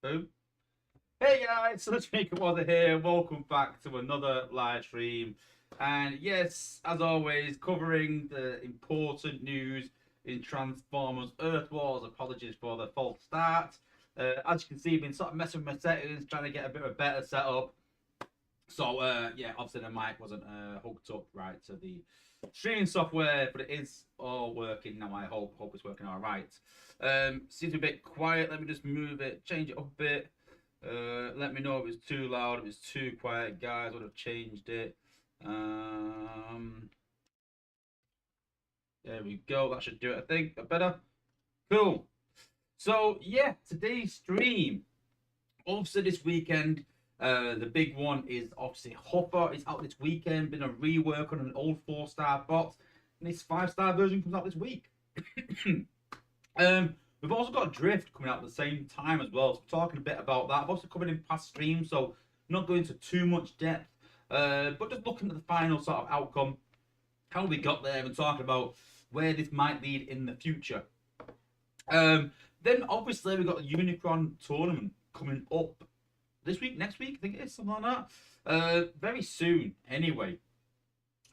Boom. Hey guys, Sunstreaker Wozza here. Welcome back to another live stream. And yes, as always, covering the important news in Transformers Earth Wars. Apologies for the false start. As you can see, I've been sort of messing with my settings, trying to get a bit of a better setup. So yeah, obviously the mic wasn't hooked up right to the streaming software, but it is all working now. I hope it's working all right. Seems a bit quiet. Let me just move it, change it up a bit. Let me know if it's too loud, if it's too quiet, guys. I would have changed it. There we go. That should do it. I think better. Cool. So yeah, today's stream. Obviously, this weekend, the big one is obviously Hopper. It's out this weekend. Been a rework on an old 4-star bot, and this 5-star version comes out this week. We've also got Drift coming out at the same time as well. So we're talking a bit about that. I've also covered in past streams, so not going into too much depth, but just looking at the final sort of outcome, how we got there, and talking about where this might lead in the future. Then obviously we've got the Unicron tournament coming up this week, next week, I think it is, something like that. Very soon, anyway.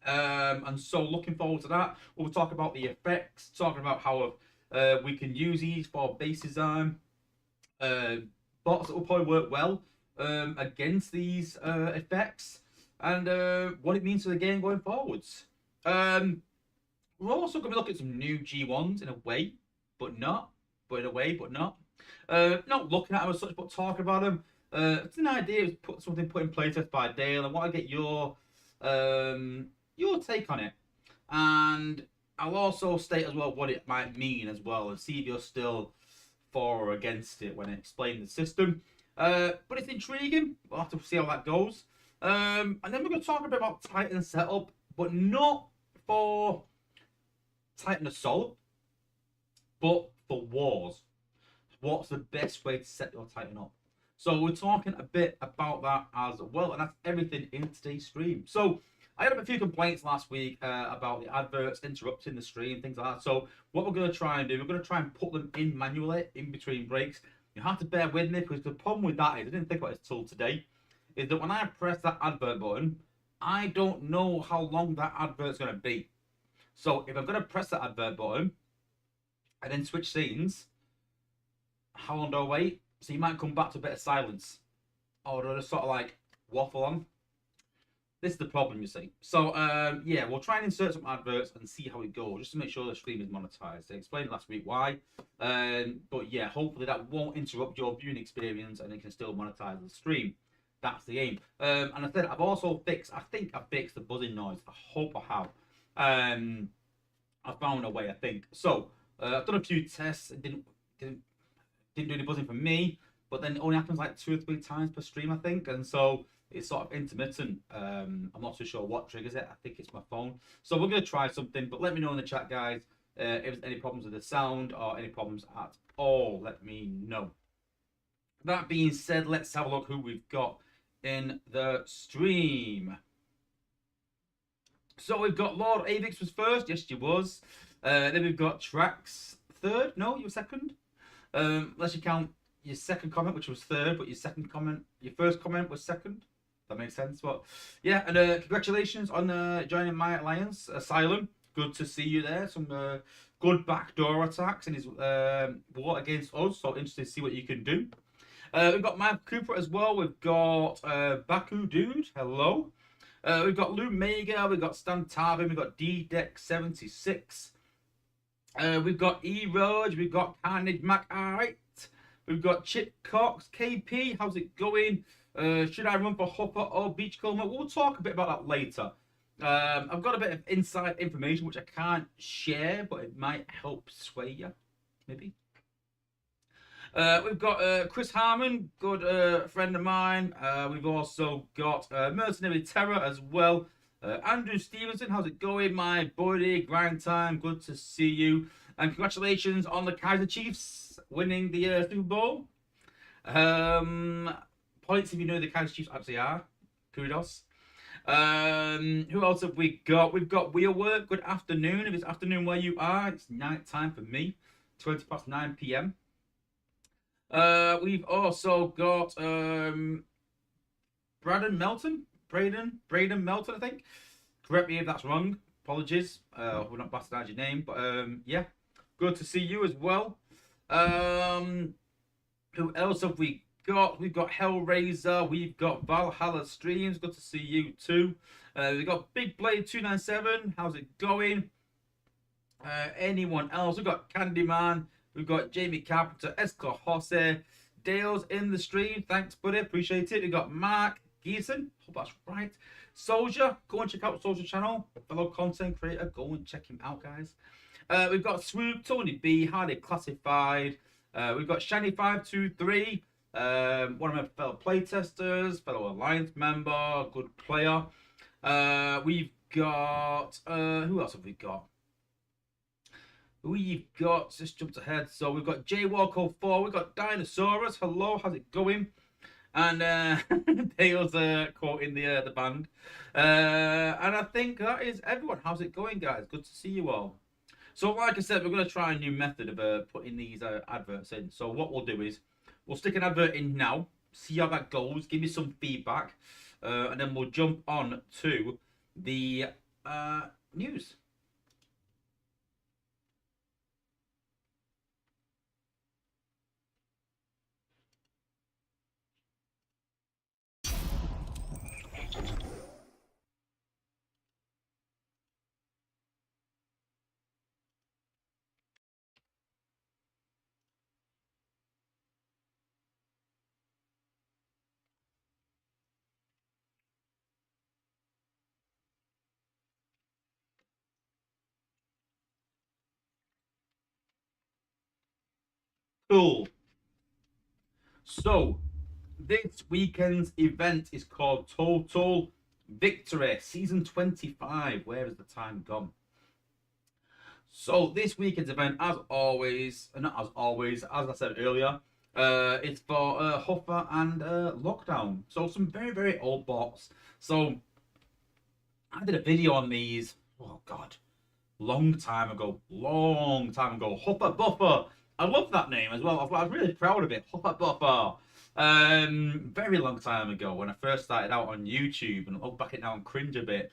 And so looking forward to that. We'll talk about the effects, talking about how we can use these for base design. Bots that will probably work well against these effects, and what it means for the game going forwards. We're also going to look at some new G1s in a way, but not. But in a way, but not. Not looking at them as such, but talking about them. It's an idea to put something put in playtest by Dale, and I want to get your take on it. And I'll also state as well what it might mean as well, and see if you're still for or against it when I explain the system. But it's intriguing. We'll have to see how that goes. And then we're going to talk a bit about Titan setup, but not for Titan Assault, but for wars. What's the best way to set your Titan up? So we're talking a bit about that as well, and that's everything in today's stream. So I had a few complaints last week about the adverts interrupting the stream, things like that. So what we're going to try and do, we're going to try and put them in manually in between breaks. You have to bear with me, because the problem with that is, I didn't think about it until today, is that when I press that advert button, I don't know how long that advert's going to be. So if I'm going to press that advert button and then switch scenes, how long do I wait? So you might come back to a bit of silence, or do I just sort of like waffle on? This is the problem, you see. So yeah, we'll try and insert some adverts and see how it goes, just to make sure the stream is monetized. I explained last week why, but yeah, hopefully that won't interrupt your viewing experience, and it can still monetize the stream. That's the aim. And I said I've also fixed. I think I fixed the buzzing noise. I hope I have. I found a way, I think. So I've done a few tests. It didn't do any buzzing for me, but then it only happens like 2 or 3 times per stream, I think, and so it's sort of intermittent. I'm not too sure what triggers it. I think it's my phone. So we're going to try something, but let me know in the chat, guys, if there's any problems with the sound or any problems at all. Let me know. That being said, let's have a look who we've got in the stream. So we've got Lord Avix was first. Yes, she was. Then we've got Trax third. No, you were second. Unless you count your second comment, which was third, but your first comment was second. That makes sense. But yeah, and congratulations on joining my alliance, Asylum. Good to see you there. Some good backdoor attacks in his war against us. So interested to see what you can do. We've got Mike Cooper as well. We've got Baku Dude. Hello. We've got Lou Mega. We've got Stan Tarvin. We've got D-Deck76. We've got E-Roge. We've got Carnage Mac. Alright. We've got Chip Cox. KP. How's it going? Should I run for Hopper or Beachcomber? We'll talk a bit about that later. I've got a bit of inside information which I can't share, but it might help sway you. Maybe. We've got Chris Harmon, good friend of mine. We've also got Mercenary Terror as well. Andrew Stevenson, how's it going, my buddy? Grind time, good to see you. And congratulations on the Kaiser Chiefs winning the Super Bowl. Points if you know who the Kaiser Chiefs actually are. Kudos. Who else have we got? We've got Wheelwork. Good afternoon. If it's afternoon where you are, it's night time for me. 20 past 9 p.m. We've also got Braden Melton, I think. Correct me if that's wrong. Apologies. We're not bastardized your name, but yeah, good to see you as well. Who else have we got? We've got Hellraiser. We've got Valhalla Streams. Good to see you too. We've got Big Blade 297. How's it going? Anyone else? We've got Candyman. We've got Jamie Carpenter, Esco Jose. Dale's in the stream. Thanks, buddy. Appreciate it. We've got Mark Geeson. Hope that's right. Soldier. Go and check out Soldier channel. Fellow content creator. Go and check him out, guys. We've got Swoop, Tony B, Hardy Classified. We've got Shiny523. One of my fellow playtesters, fellow Alliance member, good player. We've got who else have we got? We've got, just jumped ahead. So we've got Jaywalker4, we've got Dinosaurus. Hello, how's it going? And Dale's quoting the band. And I think that is everyone. How's it going, guys? Good to see you all. So like I said, we're going to try a new method of putting these adverts in. So what we'll do is we'll stick an advert in now, see how that goes, give me some feedback, and then we'll jump on to the news. Cool. So this weekend's event is called Total Victory Season 25. Where has the time gone? So this weekend's event, as always, not as always, as I said earlier, it's for Huffer and Lockdown. So some very, very old bots. So I did a video on these, oh God, long time ago. Huffer Buffer. I love that name as well. I was really proud of it. Huffer Buffer. Very long time ago when I first started out on YouTube, and I look back at it now and cringe a bit.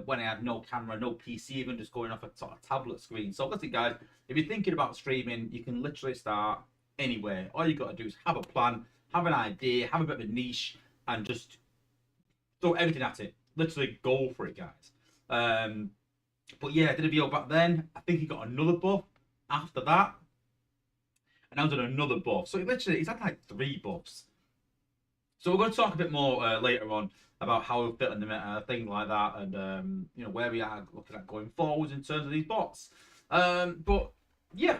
When I had no camera, no PC, even just going off a sort of tablet screen. So listen, guys, if you're thinking about streaming, you can literally start anywhere. All you got to do is have a plan, have an idea, have a bit of a niche, and just throw everything at it. Literally go for it, guys. But yeah, I did a video back then. I think he got another buff after that, and now done another buff. So he's had like 3 buffs. So we're going to talk a bit more later on about how we fit in the meta, things like that, and you know, where we are looking at going forwards in terms of these bots. But yeah,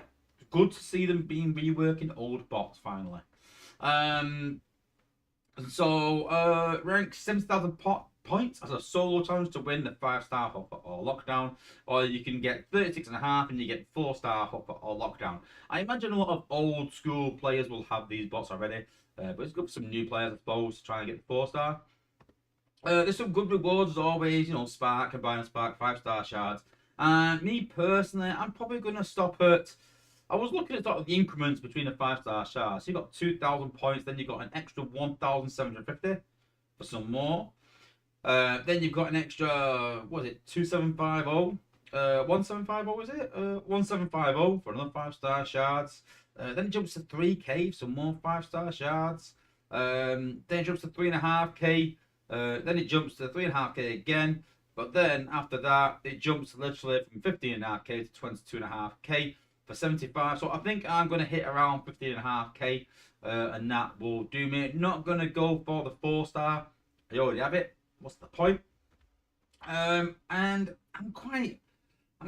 good to see them being reworking old bots finally. So rank 7,000 points as a solo challenge to win the 5-star Hopper or Lockdown, or you can get 36.5 and you get 4-star Hopper or Lockdown. I imagine a lot of old school players will have these bots already, but it's good for some new players, I suppose, to try and get the 4-star. There's some good rewards as always, you know, Spark, Combine Spark, 5-star shards. And me personally, I'm probably going to stop at, I was looking at sort of the increments between the 5-star shards. So you got 2,000 points, then you got an extra 1,750 for some more. Then you've got an extra, what is it, 2750? 1750 is it? 1750 for another 5-star shards. Then it jumps to 3k, some more 5-star shards. Then it jumps to 3.5k. Then it jumps to 3.5k again. But then after that, it jumps literally from 15.5k to 22.5k for 75. So I think I'm going to hit around 15.5k, and that will do me. Not going to go for the 4-star. I already have it. What's the point? And I'm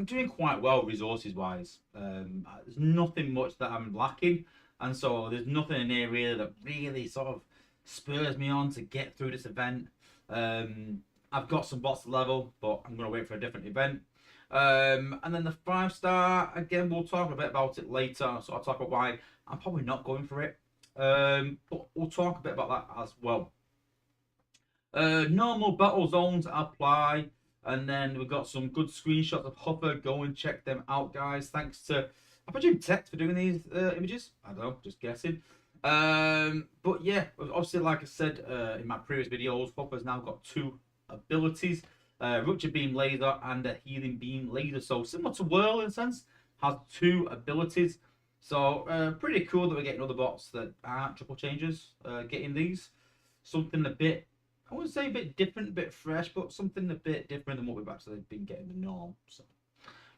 doing quite well resources wise. There's nothing much that I'm lacking, and so there's nothing in here really that really sort of spurs me on to get through this event. I've got some bots to level, but I'm going to wait for a different event. And then the 5-star, again, we'll talk a bit about it later. So I'll talk about why I'm probably not going for it. But we'll talk a bit about that as well. Normal battle zones apply. And then we've got some good screenshots of Hopper. Go and check them out, guys. Thanks to, I presume, Tech for doing these images. I don't know, just guessing. But yeah, obviously, like I said in my previous videos, Hopper's now got 2 abilities. Rupture Beam Laser and a Healing Beam Laser. So similar to Whirl in a sense, has 2 abilities. So pretty cool that we're getting other bots that aren't triple changes getting these. Something a bit, I wouldn't say a bit different, a bit fresh, but something a bit different than what we've actually been getting the norm. So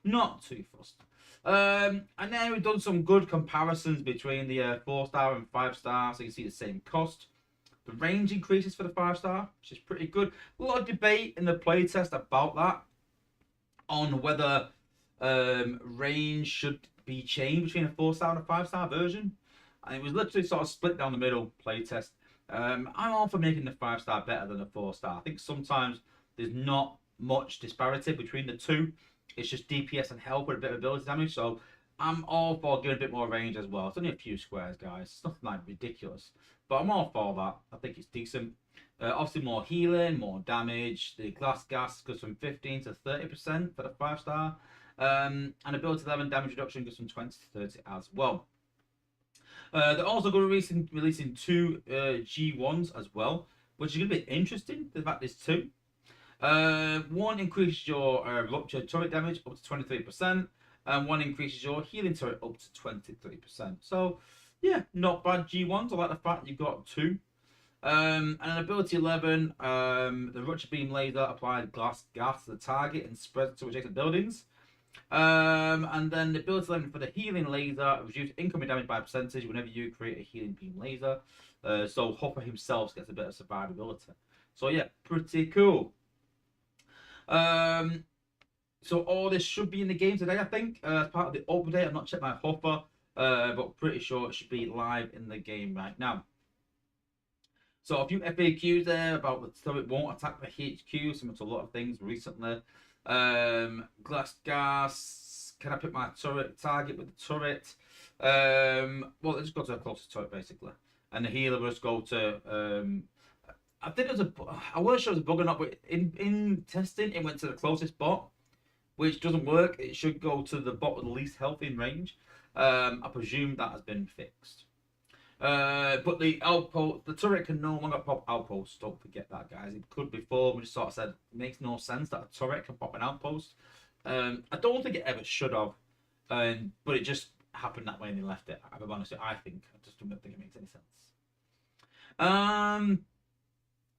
not too fussed. And then we've done some good comparisons between the 4-star and 5-star, so you can see the same cost. The range increases for the 5-star, which is pretty good. A lot of debate in the playtest about that, on whether range should be changed between a 4-star and a 5-star version. And it was literally sort of split down the middle playtest. I'm all for making the 5-star better than a 4-star. I think sometimes there's not much disparity between the two. It's just DPS and health with a bit of ability damage. So I'm all for giving a bit more range as well. It's only a few squares, guys. It's nothing like ridiculous. But I'm all for that. I think it's decent. Obviously more healing, more damage. The glass gas goes from 15 to 30% for the 5-star. And ability 11 damage reduction goes from 20 to 30 as well. They're also going to be releasing 2 G1s as well, which is going to be interesting. The fact there's 2. One increases your rupture turret damage up to 23%, and one increases your healing turret up to 23%. So, yeah, not bad G1s. I like the fact you've got 2. And an ability 11, the rupture beam laser applies glass gas to the target and spreads to adjacent buildings. And then the ability 11 for the healing laser, reduce incoming damage by a percentage whenever you create a healing beam laser. So Hopper himself gets a bit of survivability. So yeah, pretty cool. So all this should be in the game today, I think, as part of the update. I've not checked my Hopper, but pretty sure it should be live in the game right now. So a few FAQs there about the turret won't attack the HQ, similar to a lot of things recently. Glass gas. Can I pick my turret target with the turret? Well, let's go to a closer turret basically, and the healer will just go to. I think there's a. I wasn't sure it was a bug or not, but in testing, it went to the closest bot, which doesn't work. It should go to the bot with the least health in range. I presume that has been fixed. But the outpost, the turret can no longer pop outposts. Don't forget that, guys. It could before. We just sort of said it makes no sense that a turret can pop an outpost. I don't think it ever should have, but it just happened that way and they left it. I'm honestly, I think I just don't think it makes any sense.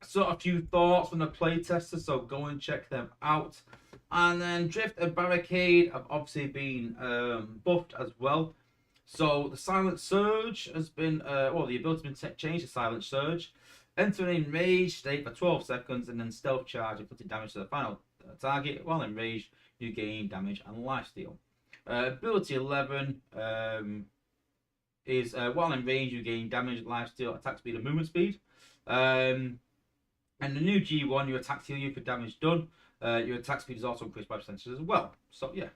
So a few thoughts from the playtesters, so go and check them out. And then Drift and Barricade have obviously been buffed as well. So the Silent Surge has been, well, the ability has been changed to Silent Surge. Enter in rage state for 12 seconds and then Stealth Charge, inflicting damage to the final target. While in rage, you gain damage and lifesteal. Ability 11 is while in range, you gain damage, lifesteal, attack speed, and movement speed. And the new G1, your attack heal you for damage done. Your attack speed is also increased by percentage as well. So yeah.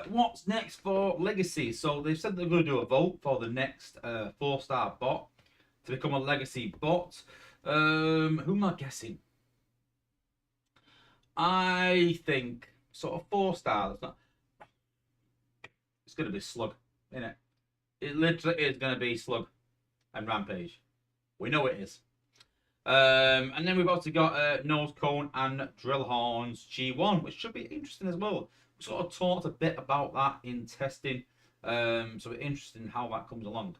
What's next for Legacy? So they've said they're going to do a vote for the next 4-star bot to become a Legacy bot. Who am I guessing? I think sort of 4-star. That's not. It's going to be Slug, isn't it? It literally is going to be Slug and Rampage. We know it is. And then we've also got Nose Cone and Drillhorn's G1, which should be interesting as well. We sort of talked a bit about that in testing, so it's interesting how that comes along.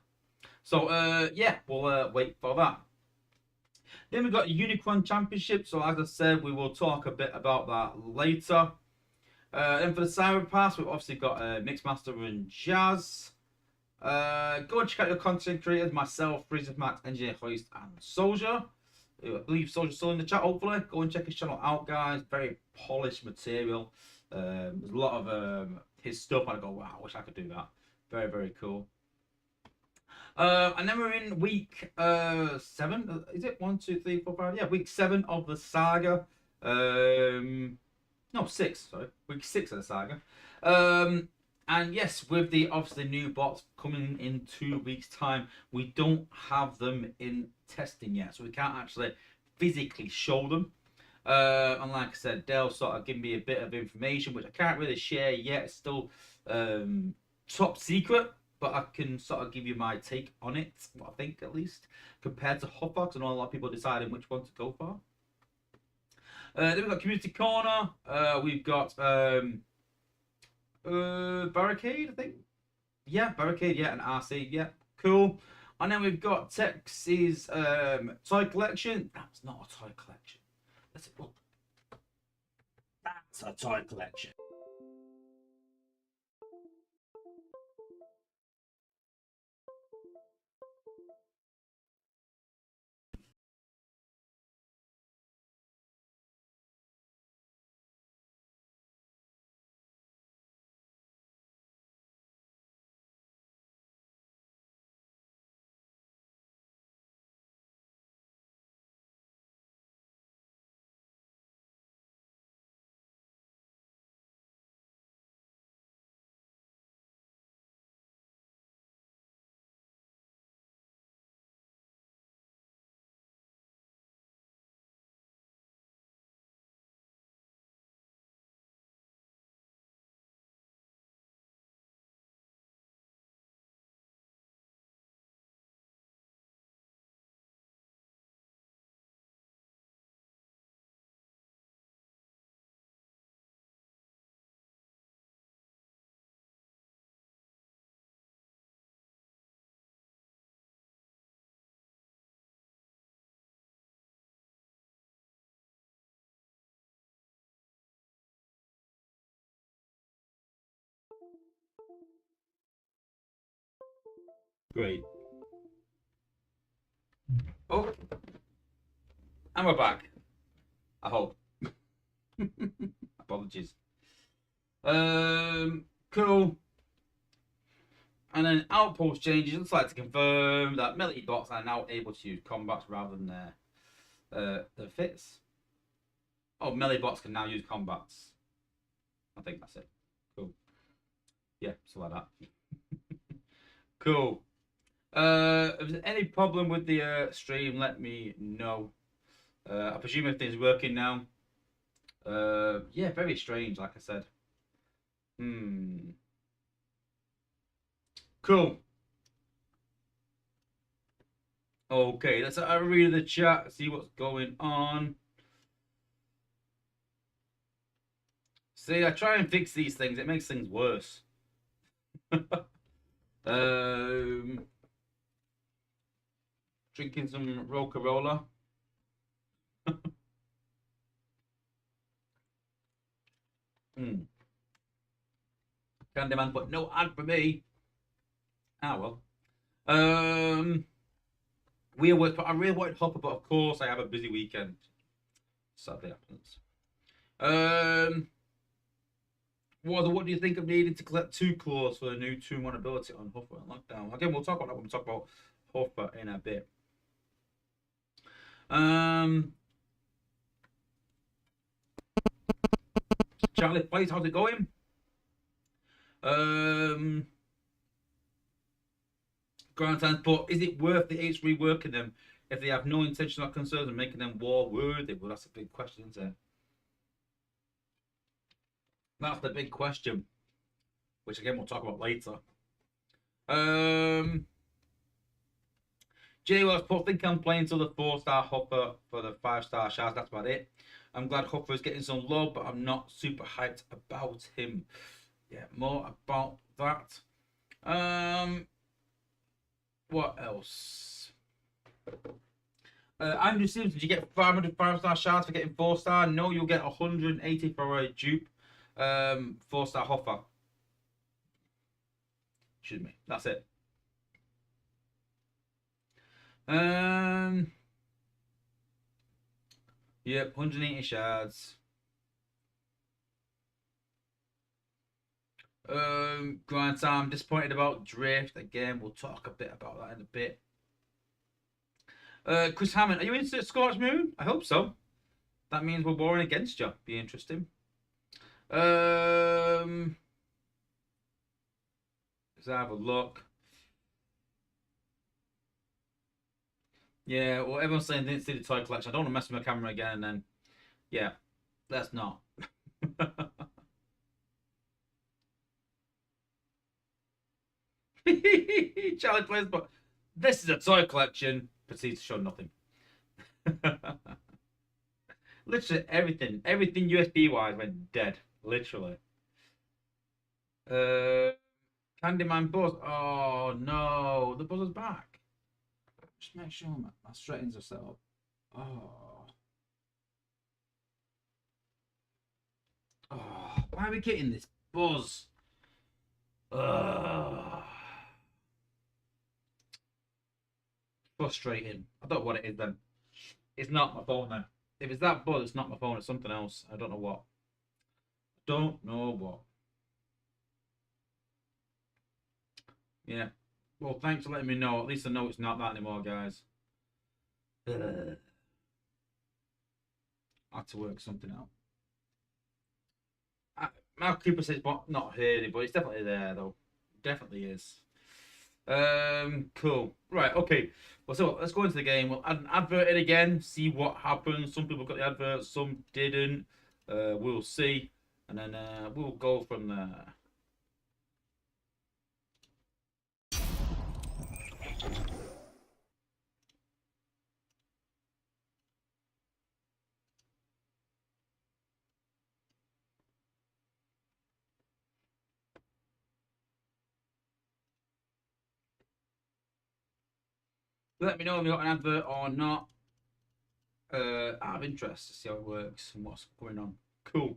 So yeah, we'll wait for that. Then we've got Unicron Championship. So as I said, we will talk a bit about that later. Then for the Cyber Pass, we've obviously got Mixmaster and Jazz. Go and check out your content creators, myself, Freezer Max, Engineer Hoist, and Soldier. I believe Soldier's still in the chat, hopefully. Go and check his channel out, guys. Very polished material. There's a lot of his stuff, and I go, wow, I wish I could do that. Very, very cool. And then we're in week 7. Is it 1, 2, 3, 4, 5? Yeah, week 7 of the saga. No, 6. Sorry, week 6 of the saga. And yes, with the obviously new bots coming in 2 weeks' time, we don't have them in testing yet, so we can't actually physically show them. And like I said, Dale sort of gave me a bit of information which I can't really share yet. It's still top secret, but I can sort of give you my take on it, what I think at least, compared to Hopper, because I know a lot of people deciding which one to go for. Then we've got Community Corner. We've got Barricade, I think. Yeah, Barricade, yeah, and RC, yeah, cool. And then we've got Tex's toy collection. That's not a toy collection. That's a toy collection. Great. Oh, and we're back. I hope. Apologies. Cool. And then outpost changes. I'd like to confirm that melee bots are now able to use combats rather than their fits. Oh, melee bots can now use combats. I think that's it. Cool. Yeah, so like that. Cool. If there's any problem with the stream, let me know. I presume everything's working now. Yeah, very strange, like I said. Cool. Okay, let's have a read of the chat, see what's going on. See, I try and fix these things. It makes things worse. Drinking some Roca-Rola. Candyman, but no ad for me. Ah, well. Weird work, but I really wanted Hopper, but of course I have a busy weekend. Sadly happens. What do you think of needing to collect 2 claws for the new 2-1 ability on Hopper and Lockdown? Again, we'll talk about that when we talk about Hopper in a bit. Charlie Place, how's it going? Grand Transport, is it worth the H reworking them if they have no intentional concerns of making them war worthy? Well, that's a big question, isn't it? That's the big question, which again we'll talk about later. Jay was put, think I'm playing till the 4-star Hopper for the 5-star shards. That's about it. I'm glad Hopper is getting some love, but I'm not super hyped about him. Yeah, more about that. What else? Andrew Sims, did you get 500 5-star shards for getting 4-star? No, you'll get 180 for a dupe 4-star Hopper. Excuse me. That's it. Yep, 180 shards. Grant, I'm disappointed about Drift. Again, we'll talk a bit about that in a bit. Chris Hammond, are you into Scorched Moon? I hope so. That means we're warring against you. Be interesting. Let's have a look. Yeah, well, everyone's saying they didn't see the toy collection. I don't want to mess with my camera again, and then, yeah, let's not. Challenge players, but this is a toy collection. Proceeds to show nothing. Literally everything USB wise went dead. Literally. Candyman Buzz. Oh no, the Buzzer's back. Just make sure my settings are set up. Oh. Oh, why are we getting this Buzz? Frustrating. I don't know what it is then. It's not my phone then. If it's that Buzz, it's not my phone. It's something else. I don't know what. Don't know what. Yeah. Well, thanks for letting me know. At least I know it's not that anymore, guys. I had to work something out. Mal Cooper says not heard it, but it's definitely there though. Definitely is. Cool. Right, okay. Well, so let's go into the game. We'll add an advert in again, see what happens. Some people got the advert, some didn't. We'll see. And then we'll go from there. Let me know if you got an advert or not. Out of interest to see how it works and what's going on. Cool.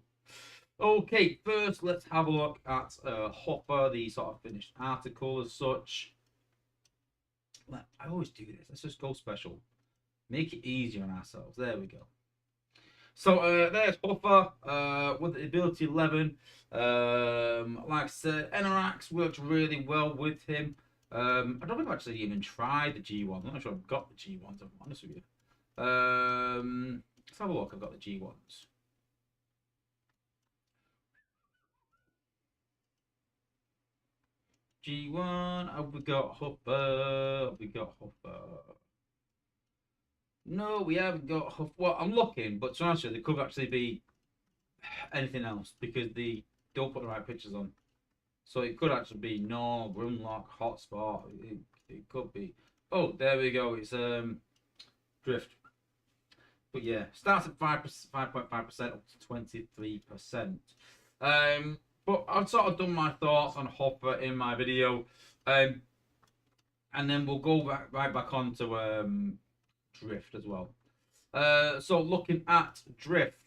Okay, first let's have a look at Hopper, the sort of finished article as such. I always do this. Let's just go special. Make it easier on ourselves. There we go. So there's Hopper with the ability 11. Like I said, Enerax works really well with him. I don't think I've actually even tried the G1s. I'm not sure I've got the G1s, if I'm honest with you. Let's have a look. I've got the G1s. G1, have we got Hopper? Have we got Hopper? No, we haven't got Hopper. Well, I'm looking, but to answer, there could actually be anything else because they don't put the right pictures on. So it could actually be no, Grimlock, Hotspot. It could be. Oh, there we go. It's Drift. But yeah, starts at 5.5% up to 23%. But I've sort of done my thoughts on Hopper in my video, and then we'll go right back on to Drift as well. So looking at Drift.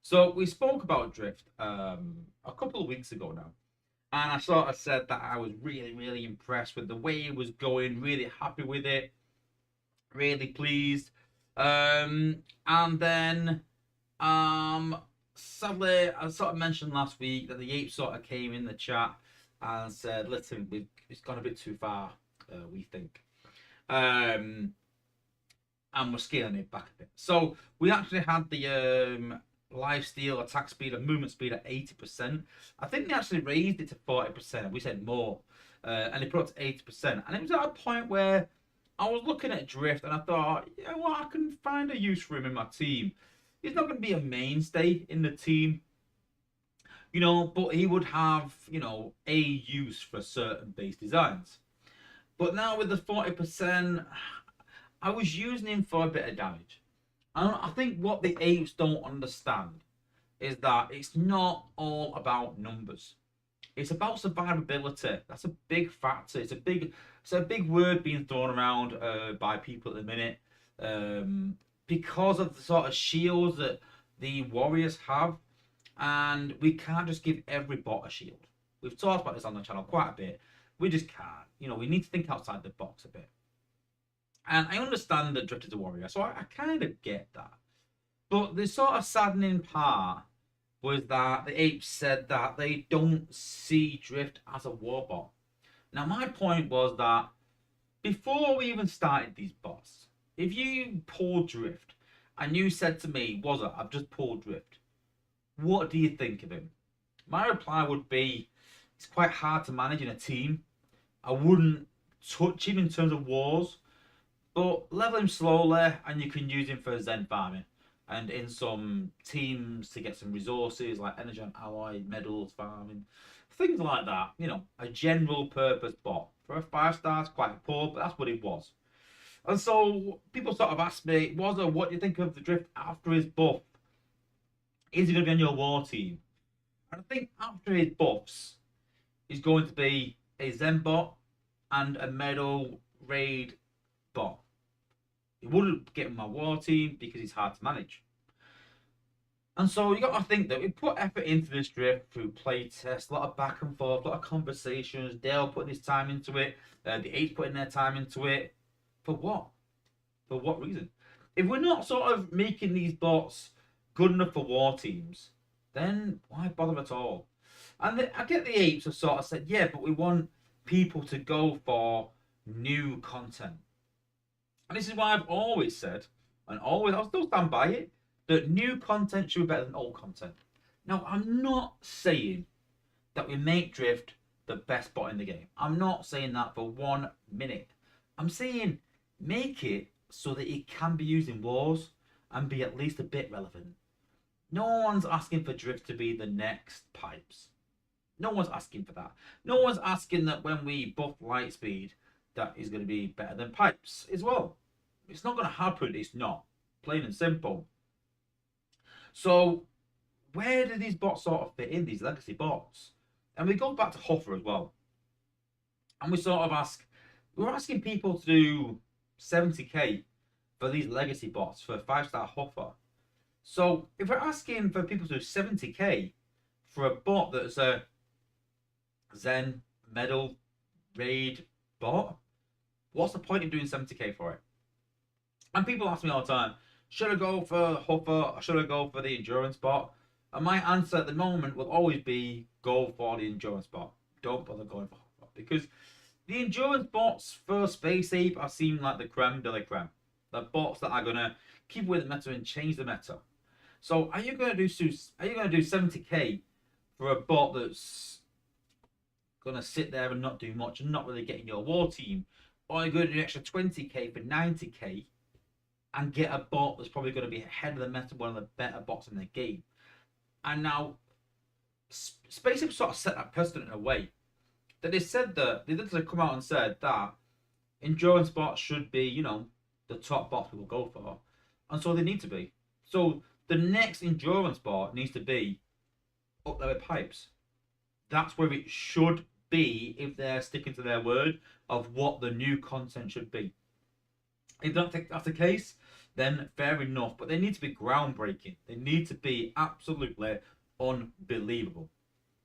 So we spoke about Drift a couple of weeks ago now, and I sort of said that I was really, really impressed with the way it was going, really happy with it, really pleased. And then sadly, I sort of mentioned last week that the ape sort of came in the chat and said, listen, it's gone a bit too far, we think. And we're scaling it back a bit. So we actually had the lifesteal, attack speed, and movement speed at 80%. I think they actually raised it to 40%. We said more. And they put it to 80%. And it was at a point where I was looking at Drift and I thought, you know what, I can find a use for him in my team. He's not going to be a mainstay in the team, you know, but he would have, you know, a use for certain base designs. But now with the 40%, I was using him for a bit of damage. I think what the apes don't understand is that it's not all about numbers. It's about survivability. That's a big factor. It's a big word being thrown around by people at the minute because of the sort of shields that the warriors have, and we can't just give every bot a shield. We've talked about this on the channel quite a bit. We just can't. You know, we need to think outside the box a bit. And I understand that Drift is a warrior, so I kind of get that. But the sort of saddening part was that the apes said that they don't see Drift as a warbot. Now, my point was that before we even started these bots, if you pulled Drift and you said to me, Wozza, I've just pulled Drift, what do you think of him? My reply would be, it's quite hard to manage in a team. I wouldn't touch him in terms of wars. But level him slowly and you can use him for Zen farming. and in some teams to get some resources like energy and alloy, medals, farming, things like that. You know, a general purpose bot. For a 5-star, it's quite poor, but that's what it was. And so people sort of asked me, Wozza, what do you think of the Drift after his buff? Is he going to be on your war team? And I think after his buffs, he's going to be a Zen bot and a medal raid bot. He wouldn't get in my war team because he's hard to manage. And so you got to think that we put effort into this drift through play tests, a lot of back and forth, a lot of conversations. Dale putting his time into it, the Eight putting their time into it. For what? For what reason? If we're not sort of making these bots good enough for war teams, then why bother at all? And I get the Apes have sort of said, yeah, but we want people to go for new content. And this is why I've always said, and always, I'll still stand by it, that new content should be better than old content. Now, I'm not saying that we make Drift the best bot in the game. I'm not saying that for 1 minute. I'm saying make it so that it can be used in wars and be at least a bit relevant. No one's asking for Drift to be the next Pipes. No one's asking for that. No one's asking that when we buff Lightspeed, that is going to be better than Pipes as well. It's not going to happen. It's not. Plain and simple. So, where do these bots sort of fit in, these legacy bots? And we go back to Hover as well. And we sort of ask, we're asking people to do 70k for these legacy bots for a 5-star Hover. So, if we're asking for people to do 70k for a bot that's a Zen, Medal, Raid bot, what's the point of doing 70k for it? And people ask me all the time, should I go for Hover or should I go for the Endurance bot? And my answer at the moment will always be go for the Endurance bot. Don't bother going for Hover. Because the Endurance bots for Space Ape are seem like the creme de la creme. The bots that are going to keep with the meta and change the meta. So are you going to do 70k for a bot that's going to sit there and not do much and not really get in your war team? Or are you going to do an extra 20k for 90k and get a bot that's probably going to be ahead of the meta, one of the better bots in the game? And now, Space Ape sort of set that precedent in a way that they said that they did come out and said that endurance bots should be, you know, the top bots people go for, and so they need to be. So the next endurance bot needs to be up there with Pipes. That's where it should be if they're sticking to their word of what the new content should be. If they don't think that's the case, then fair enough. But they need to be groundbreaking. They need to be absolutely unbelievable.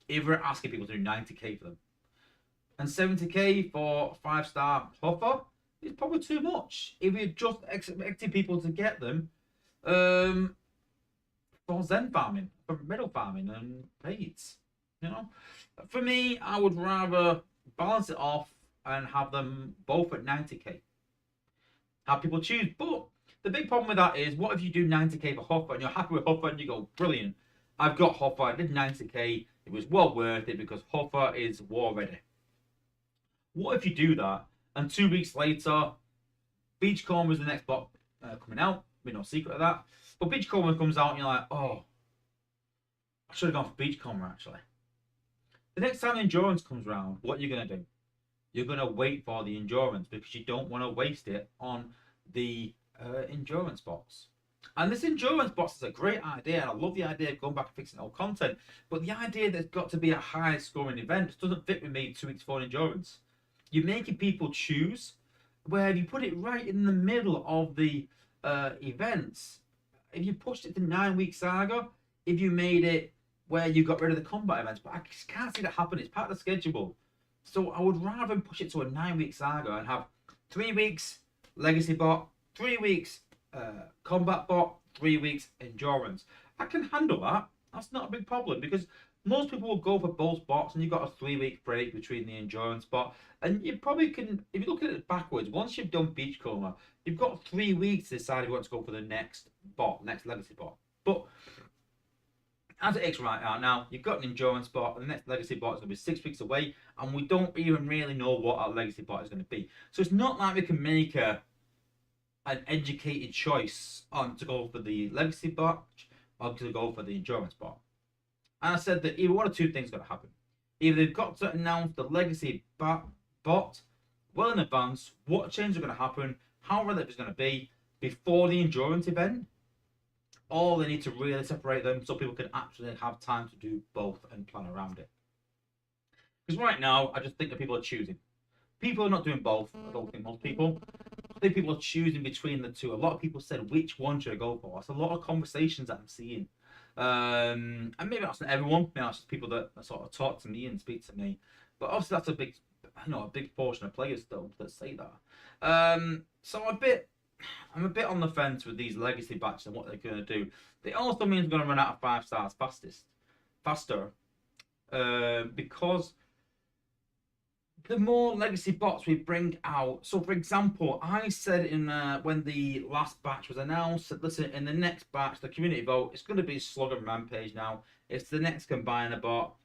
If we're asking people to do 90k for them. And 70k for 5-star Hover is probably too much. If we're just expecting people to get them for Zen farming, for medal farming and raids. You know? For me, I would rather balance it off and have them both at 90k. Have people choose. But the big problem with that is, what if you do 90k for Hover and you're happy with Hover and you go, brilliant, I've got Hover, I did 90k, it was well worth it because Hover is war ready. What if you do that and 2 weeks later, Beachcomber is the next bot coming out? We're no secret of that. But Beachcomber comes out and you're like, oh, I should have gone for Beachcomber actually. The next time the Endurance comes around, what are you going to do? You're going to wait for the Endurance because you don't want to waste it on the Endurance box. And this Endurance box is a great idea, and I love the idea of going back and fixing old content. But the idea that it's got to be a high scoring event doesn't fit with me 2 weeks for Endurance. You're making people choose, where if you put it right in the middle of the events, if you pushed it to 9 week saga, if you made it where you got rid of the combat events, but I just can't see that happen. It's part of the schedule. So I would rather push it to a 9 week saga and have 3 weeks legacy bot, 3 weeks combat bot, 3 weeks endurance. I can handle that. That's not a big problem because most people will go for both bots and you've got a 3 week break between the endurance bot. And you probably can, if you look at it backwards, once you've done Beachcomber, you've got 3 weeks to decide if you want to go for the next bot, next legacy bot. But as it is right now, you've got an endurance bot, and the next legacy bot is going to be 6 weeks away, and we don't even really know what our legacy bot is going to be. So it's not like we can make a an educated choice on to go for the legacy batch or to go for the endurance bot. And I said that either one or two things are going to happen. Either they've got to announce the legacy bot well in advance, what changes are going to happen, how relevant it's going to be before the endurance event, or they need to really separate them so people can actually have time to do both and plan around it. Because right now, I just think that people are choosing. People are not doing both. I don't think most people. I think people are choosing between the two. A lot of people said, which one should I go for? That's a lot of conversations that I'm seeing. And maybe that's not everyone. Maybe that's just people that sort of talk to me and speak to me. But obviously, that's a big, a big portion of players still that say that. So I'm a bit on the fence with these legacy batches and what they're going to do. They also mean we're going to run out of 5 stars faster, because the more legacy bots we bring out. So, for example, I said in when the last batch was announced, that, listen, in the next batch, the community vote, it's going to be Slug and Rampage now. It's the next Combiner bot.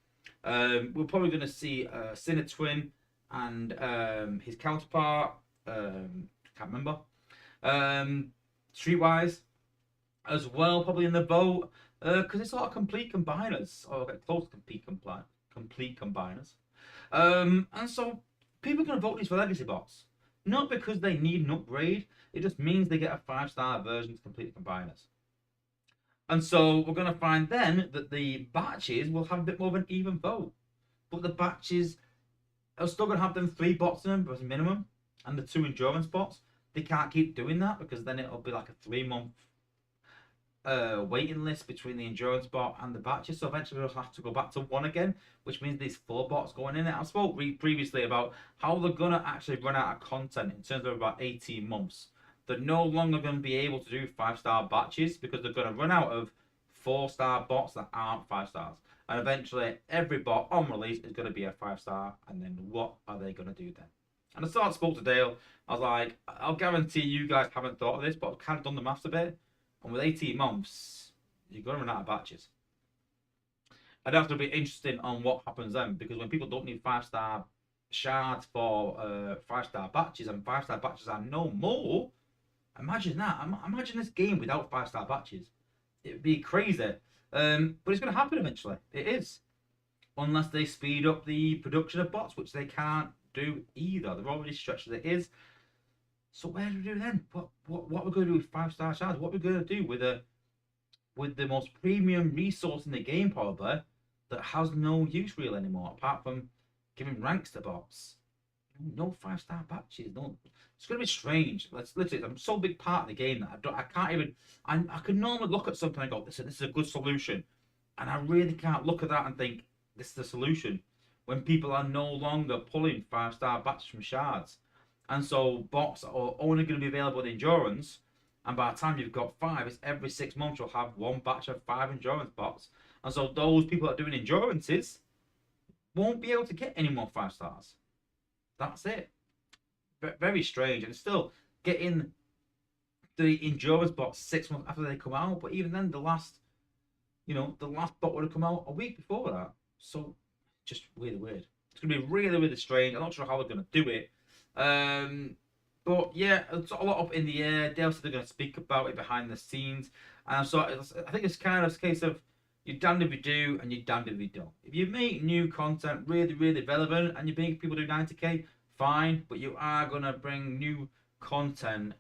We're probably going to see Sinner Twin and his counterpart. Can't remember. Streetwise as well, probably in the vote. Because it's a lot of complete combiners. Or get close to complete combiners. And so people are going to vote these for legacy bots. Not because they need an upgrade, it just means they get a 5-star version to complete combiners. And so we're going to find then that the batches will have a bit more of an even vote. But the batches are still going to have them 3 bots in them as a minimum, and the 2 endurance bots. They can't keep doing that because then it'll be like a 3-month waiting list between the endurance bot and the batches. So eventually we'll have to go back to 1 again, which means these 4 bots going in it. I spoke previously about how they're going to actually run out of content in terms of about 18 months. They're no longer going to be able to do 5-star batches because they're going to run out of 4-star bots that aren't 5 stars. And eventually every bot on release is going to be a 5-star. And then what are they going to do then? And I started spoke to Dale. I was like, I'll guarantee you guys haven't thought of this, but I've kind of done the maths a bit. And with 18 months, you're going to run out of batches. I'd have to be interested on what happens then, because when people don't need 5-star shards for 5-star batches, and 5-star batches are no more, imagine that. Imagine this game without 5-star batches. It would be crazy. But it's going to happen eventually. It is. Unless they speed up the production of bots, which they can't do either. They're already stretched as it is. So where do we do then? What we're going to do with 5-star shards? What we're going to do with the most premium resource in the game, probably, that has no use really anymore, apart from giving ranks to bots. No 5-star batches. No, it's going to be strange. Literally, I'm so big part of the game that I can't even. I can normally look at something and go, this is a good solution, and I really can't look at that and think this is the solution when people are no longer pulling 5-star batches from shards. And so bots are only going to be available in endurance, and by the time you've got 5, it's every 6 months you'll have 1 batch of 5 endurance bots. And so those people that are doing endurances won't be able to get any more 5 stars. That's it. Very strange. And still getting the endurance bots 6 months after they come out, but even then the last bot would have come out a week before that. So just really weird. It's going to be really, really strange. I'm not sure how they're going to do it. But yeah, it's a lot up in the air. Dale said they're going to speak about it behind the scenes. And so I think it's kind of a case of you're damned if you do and you're damned if you don't. If you make new content really, really relevant and you make people do 90k, fine. But you are going to bring new content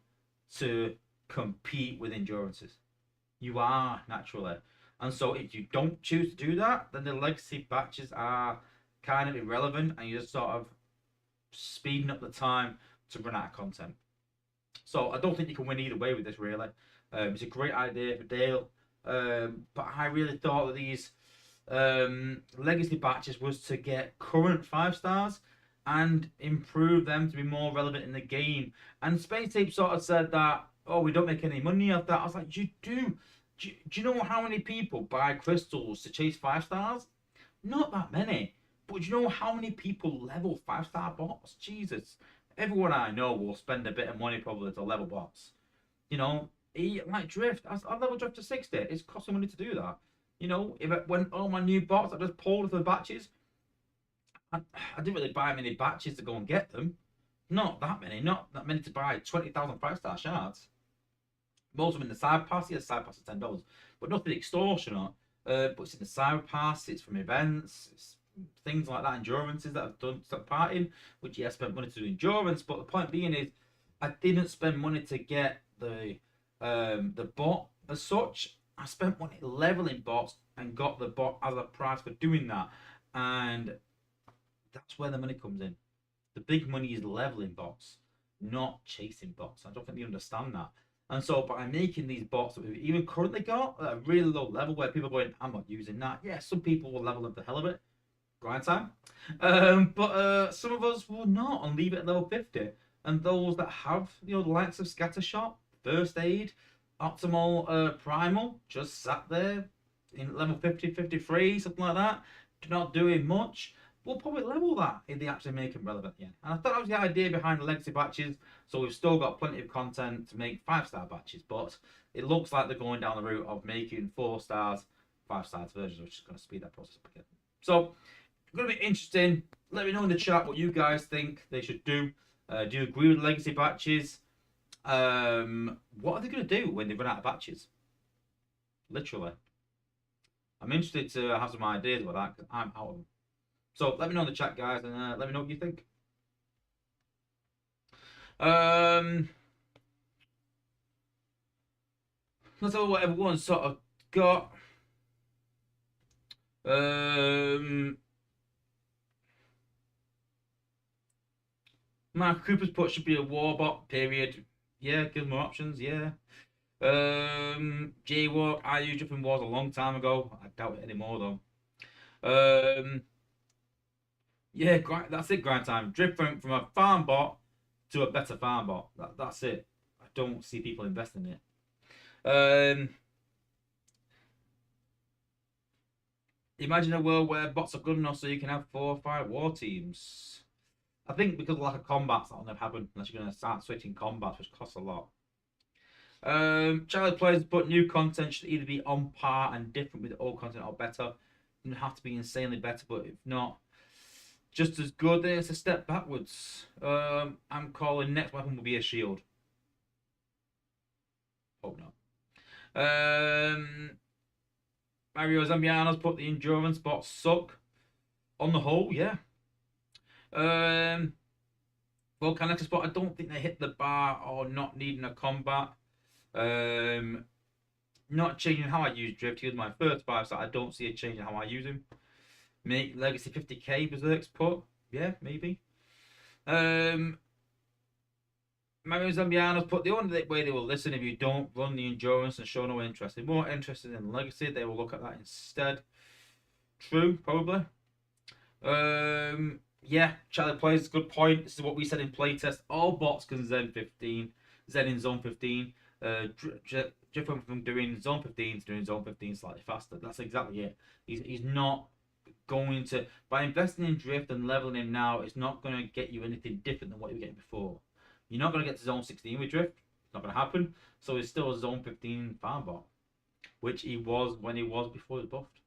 to compete with endurances. You are, naturally. And so if you don't choose to do that, then the legacy batches are kind of irrelevant and you're just sort of speeding up the time to run out of content. So I don't think you can win either way with this, really. It's a great idea for Dale. But I really thought that these legacy batches was to get current 5 stars and improve them to be more relevant in the game. And Space Tape sort of said that, oh, we don't make any money off that. I was like, you do. Do you know how many people buy crystals to chase 5 stars? Not that many. But do you know how many people level 5-star bots? Jesus. Everyone I know will spend a bit of money probably to level bots. You know, like Drift. I level Drift to 60. It's costing money to do that. You know, when all my new bots, I just pulled for the batches. I didn't really buy many batches to go and get them. Not that many. Not that many to buy 20,000 5-star shards. Most of them in the side pass. Yeah, side pass is $10, but nothing extortionate. But it's in the side pass. It's from events. It's things like that. Endurances that I've done to part in, which yeah, I spent money to do endurance. But the point being is, I didn't spend money to get the bot as such. I spent money leveling bots and got the bot as a price for doing that, and that's where the money comes in. The big money is leveling bots, not chasing bots. I don't think you understand that. And so by making these bots that we've even currently got at a really low level where people are going, I'm not using that. Yeah, some people will level up the hell of it. Grind time. But some of us will not and leave it at level 50. And those that have, the likes of Scattershot, First Aid, Optimal, Primal, just sat there in level 50, 53, something like that, not doing much. We'll probably level that if they actually make them relevant again. And I thought that was the idea behind the legacy batches. So we've still got plenty of content to make 5-star batches, but it looks like they're going down the route of making 4 stars, 5 stars versions, which is going to speed that process up again. So it's going to be interesting. Let me know in the chat what you guys think they should do. Do you agree with legacy batches? What are they going to do when they run out of batches? Literally. I'm interested to have some ideas about that because I'm out of them. So let me know in the chat, guys, and let me know what you think. Let's have what everyone's sort of got. Mark Cooper's put should be a warbot, period. Yeah, give them more options, yeah. Jaywalk, I used it from Wars a long time ago. I doubt it anymore, though. Yeah, that's it, grind time. Drift from a farm bot to a better farm bot. That's it. I don't see people investing in it. Imagine a world where bots are good enough so you can have 4 or 5 war teams. I think because of lack of combats, that'll never happen unless you're going to start switching combats, which costs a lot. Charlie Players put new content should either be on par and different with old content or better. It doesn't have to be insanely better, but if not, just as good, then it's a step backwards. I'm calling next weapon will be a shield. Hope not. Mario Zambiano's put the endurance bots suck. On the whole, yeah. Volcanic spot, I don't think they hit the bar or not needing a combat. Not changing how I use Drift. He was my first 5-star. I don't see a change in how I use him. Make Legacy 50k Berserk's put. Yeah, maybe. Mario Zambiano's put the only way they will listen if you don't run the endurance and show no interest. They're more interested in Legacy. They will look at that instead. True, probably. Yeah, Charlie Plays a good point. This is what we said in playtest. All bots can Zen 15, Zen in Zone 15. Different from doing Zone 15 to doing Zone 15 slightly faster. That's exactly it. He's not going to, by investing in Drift and leveling him now, it's not going to get you anything different than what you were getting before. You're not going to get to Zone 16 with Drift. It's not going to happen. So it's still a Zone 15 farm bot, which he was when he was before he was buffed.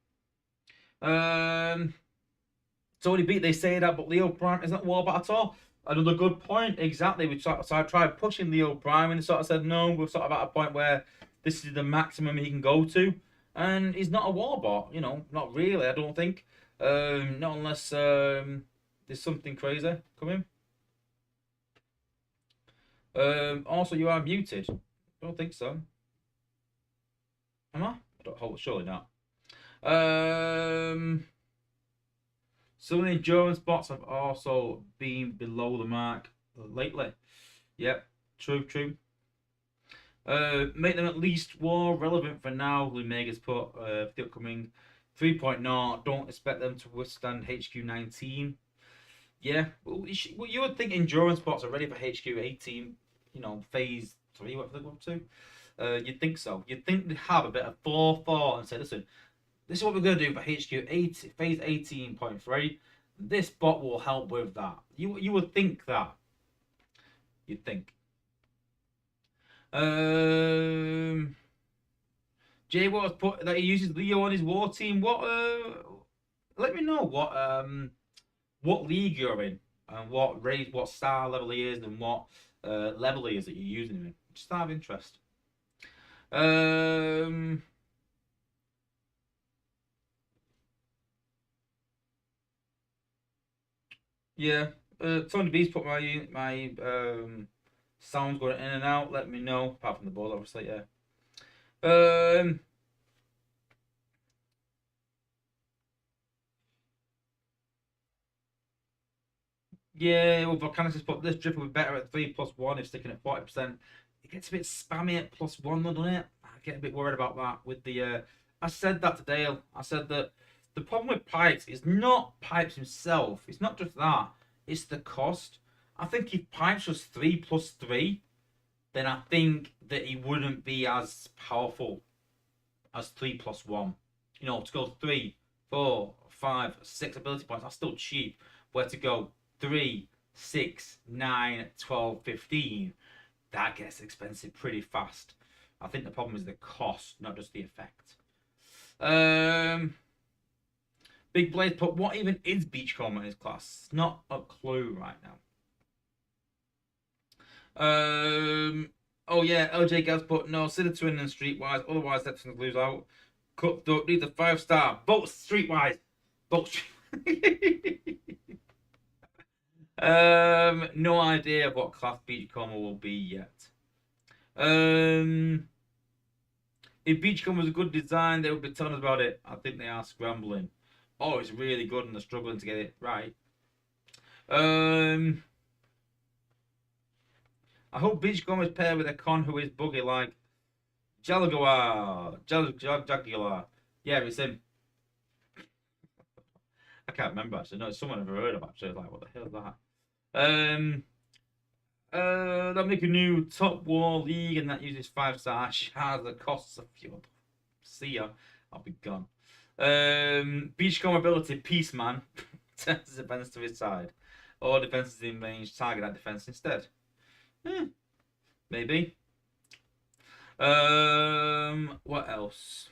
Tony Beat, they say that, but Leo Prime isn't warbot at all. Another good point, exactly. So I tried pushing Leo Prime and he sort of said no, we're sort of at a point where this is the maximum he can go to. And he's not a warbot, not really, I don't think. Not unless there's something crazy coming. Also, you are muted. I don't think so. Am I? Surely not. Some of the endurance bots have also been below the mark lately. Yep, true. Make them at least war relevant for now. Lumega's put for the upcoming 3.0. Don't expect them to withstand HQ 19. Yeah, well, you would think endurance bots are ready for HQ 18. Phase 3, what they're up to. You'd think so. You'd think they'd have a bit of 4 and say, listen, this is what we're going to do for HQ 8, phase 18.3. This bot will help with that. You would think that. You'd think. Jay was put that he uses Leo on his war team. What? Let me know what league you're in. and what star level he is, and what level he is that you're using him in. Just out of interest. Yeah. Tony B's put my sounds going in and out. Let me know. Apart from the ball, obviously. Yeah. Um. Yeah, well, Volcanicus put this drip will be better at 3+1 if sticking at 40%. It gets a bit spammy at +1, though, doesn't it? I get a bit worried about that with the. I said that to Dale. I said that the problem with Pipes is not Pipes himself. It's not just that. It's the cost. I think if Pipes was 3+3, then I think that he wouldn't be as powerful as 3+1. You know, to go 3, 4, 5, 6 ability points, that's still cheap. Where to go 3, 6, 9, 12, 15, that gets expensive pretty fast. I think the problem is the cost, not just the effect. Big Blaze put, what even is Beachcomber in his class? Not a clue right now. Oh yeah, LJ Gaz put, no, City Twin and Streetwise, otherwise that's going to lose out. Cut, don't need the 5-star. Both Streetwise. Both Streetwise. No idea of what class Beachcomber will be yet. If Beachcomber was a good design, they would be telling us about it. I think they are scrambling. Oh, it's really good and they're struggling to get it right. I hope Beachcomber is paired with a con who is buggy like Jaguar. Yeah, it's him. I can't remember actually. No, it's someone I've ever heard of actually. Like, what the hell is that? They'll make a new top war league and that uses 5-star shards that costs a few. See ya. I'll be gone. Beachcomber ability, Peace Man. Turns defense to his side. Or defenses in range, target that defense instead. Maybe. What else?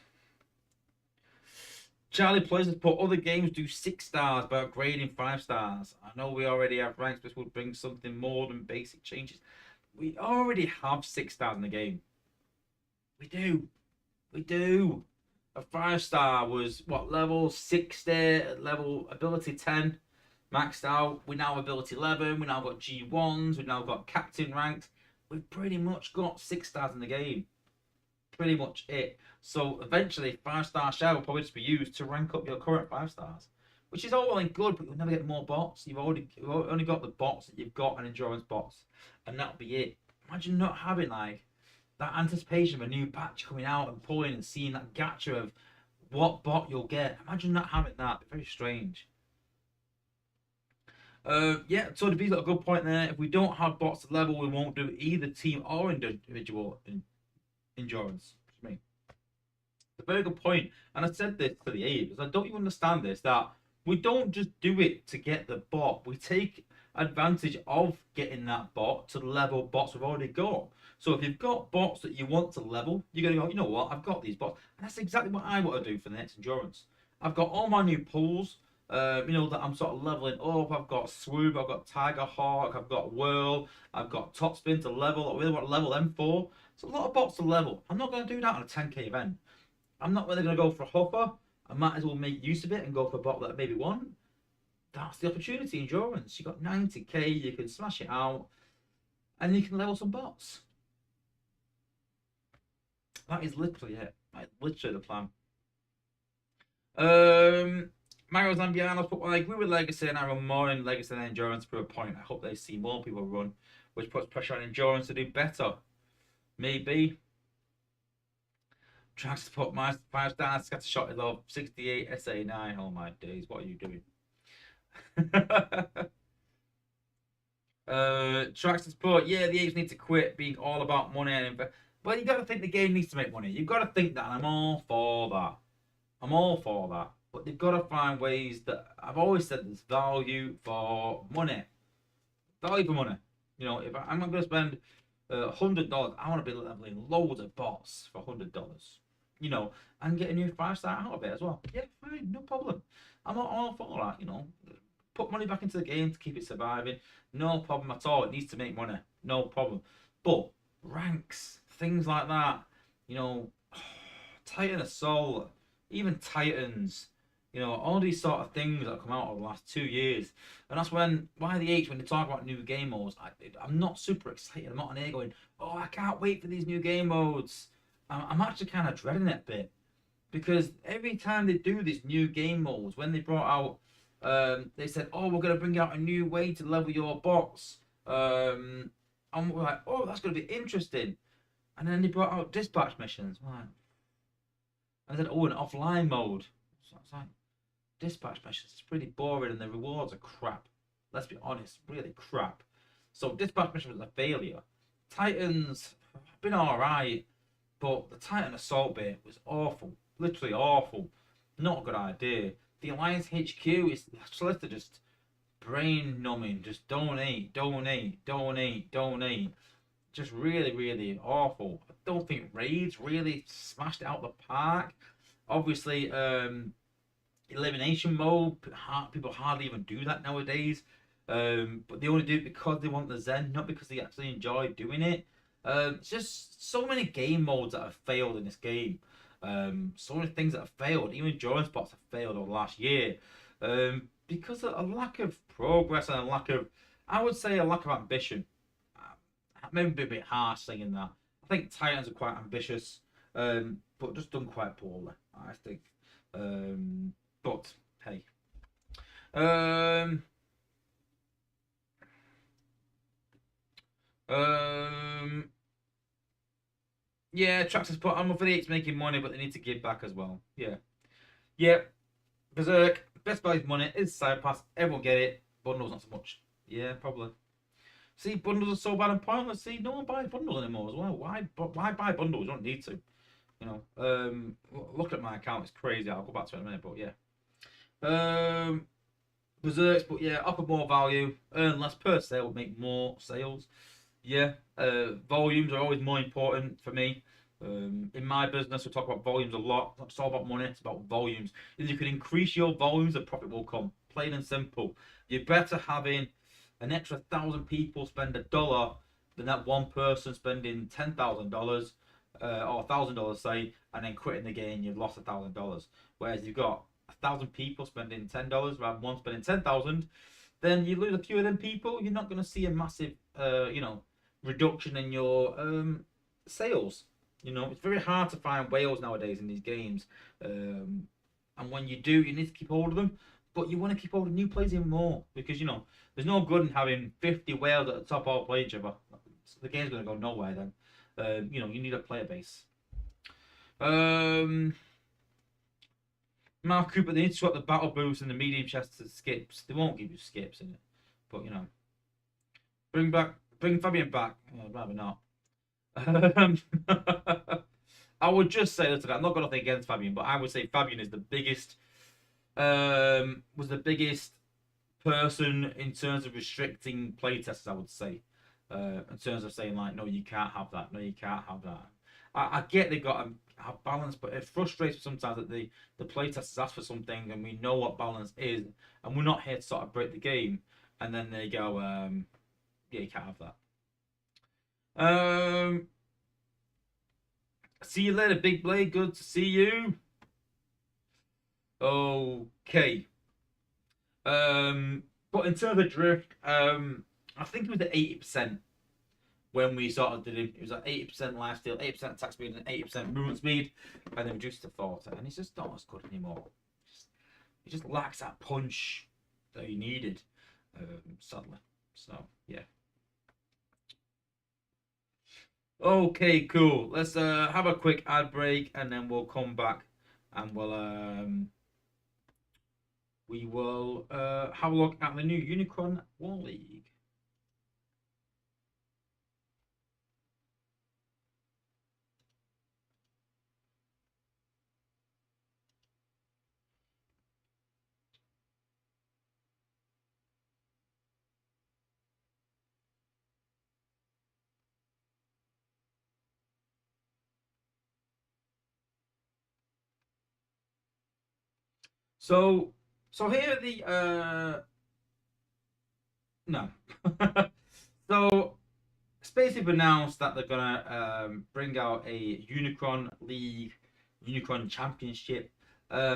Charlie Plays has put other games do 6 stars by upgrading 5 stars. I know we already have ranks, but this would bring something more than basic changes. We already have 6 stars in the game. We do. We do. A 5-star was what, level 60, level ability 10, maxed out. We now have ability 11. We now got G1s. We now got captain ranks. We've pretty much got 6 stars in the game. Pretty much it. So eventually, 5-star shell will probably just be used to rank up your current 5 stars, which is all well and good, but you'll never get more bots. You've only got the bots that you've got and endurance bots, and that'll be it. Imagine not having like that anticipation of a new patch coming out and pulling and seeing that gacha of what bot you'll get. Imagine not having that. It'd be very strange. Yeah, so the V's got a good point there. If we don't have bots at level, we won't do either team or individual endurance. I mean, it's a very good point. And I said this to the A because I don't even understand this, that we don't just do it to get the bot. We take advantage of getting that bot to level bots we've already got. So if you've got bots that you want to level, you're going to go, you know what, I've got these bots. And that's exactly what I want to do for the next endurance. I've got all my new pools, you know, that I'm sort of leveling up. I've got Swoop, I've got Tiger Hawk, I've got Whirl, I've got Topspin to level. I really want to level them for. It's a lot of bots to level. I'm not going to do that on a 10k event. I'm not really going to go for a Huffer. I might as well make use of it and go for a bot that I maybe want. That's the opportunity, endurance. You've got 90k, you can smash it out, and you can level some bots. That is literally it. Like, literally the plan. Mario Zambiano's put, well, I agree with Legacy and I run more in Legacy than Endurance per point. I hope they see more people run, which puts pressure on Endurance to do better. Maybe. Trying to put my 5-star scattershot at level 68 SA9. Oh my days, what are you doing? Tracks to support, yeah, the Apes need to quit being all about money and well, you gotta think the game needs to make money. You've got to think that, and I'm all for that. I'm all for that. But they've got to find ways that I've always said there's value for money. Value for money. You know, if I'm not going to spend $100, I want to be leveling loads of bots for $100. You know, and get a new 5-star out of it as well. Yeah, fine, no problem. I'm all for that. You know, put money back into the game to keep it surviving. No problem at all. It needs to make money. No problem. But ranks, things like that, you know, Titan Assault, even Titans, you know, all these sort of things that have come out over the last 2 years. And that's why the H, when they talk about new game modes, I'm not super excited. I'm not on here going, oh, I can't wait for these new game modes. I'm actually kind of dreading it a bit. Because every time they do these new game modes, when they brought out, they said, oh, we're going to bring out a new way to level your box. And we're like, oh, that's going to be interesting. And then they brought out dispatch missions. Right. And I said, oh, an offline mode. So it's like, dispatch missions, it's pretty boring and the rewards are crap. Let's be honest, really crap. So dispatch mission was a failure. Titans have been alright, but the Titan Assault bit was awful. Literally awful. Not a good idea. The Alliance HQ is solicitor just brain numbing. Just donate, donate, donate, donate. Just really, really awful. I don't think raids really smashed it out the park. Obviously, elimination mode, people hardly even do that nowadays. But they only do it because they want the Zen, not because they actually enjoy doing it. It's just so many game modes that have failed in this game. So many things that have failed. Even drone spots have failed over the last year. Because of a lack of progress and a lack of, I would say, a lack of ambition. Maybe a bit harsh saying that. I think Titans are quite ambitious, but just done quite poorly, I think. But hey. Yeah, Traxxas put on for the It's making money, but they need to give back as well. Yeah. Yeah. Berserk, best value money is Side Pass. Everyone get it. Bundles not so much. Yeah, probably. See, bundles are so bad and pointless. See, no one buys bundles anymore as well. Why buy bundles? You don't need to. You know. Look at my account. It's crazy. I'll go back to it in a minute, but yeah. Berserks, but yeah, offer more value, earn less per sale, make more sales. Yeah, volumes are always more important for me. In my business, we talk about volumes a lot. It's not just all about money, it's about volumes. If you can increase your volumes, the profit will come. Plain and simple. You're better having an extra 1,000 people spend $1 than that one person spending $10,000 or $1,000, say, and then quitting the game. You've lost $1,000. Whereas you've got 1,000 people spending $10 rather than one spending 10,000, then you lose a few of them people. You're not going to see a massive, reduction in your sales. You know, it's very hard to find whales nowadays in these games, and when you do, you need to keep hold of them. But you want to keep hold of new players even more because there's no good in having 50 whales at the top all play each other. The game's going to go nowhere then. You need a player base. Mark Cooper, they need to swap the battle boost and the medium chest to skips. They won't give you skips in it, but bring Fabian back. I'd rather not. I would just say that I'm not got nothing against Fabian, but I would say Fabian is the biggest. Was the biggest person in terms of restricting playtests. I would say, in terms of saying like, no, you can't have that. No, you can't have that. I get they got to have balance, but it frustrates me sometimes that the playtesters ask for something and we know what balance is, and we're not here to sort of break the game, and then they go, yeah, you can't have that. See you later, Big Blade. Good to see you. Okay. But in terms of drift, I think it was at 80% when we sort of did it. It was at 80% lifesteal, 80% attack speed, and 80% movement speed, and then reduced to 40. And it's just not as good anymore. It just lacks that punch that he needed, sadly. So yeah. Okay, cool. Let's have a quick ad break, and then we'll come back, and we will have a look at the new Unicron League. So here are the No. So it's basically announced that they're gonna bring out a Unicron League, Unicron Championship,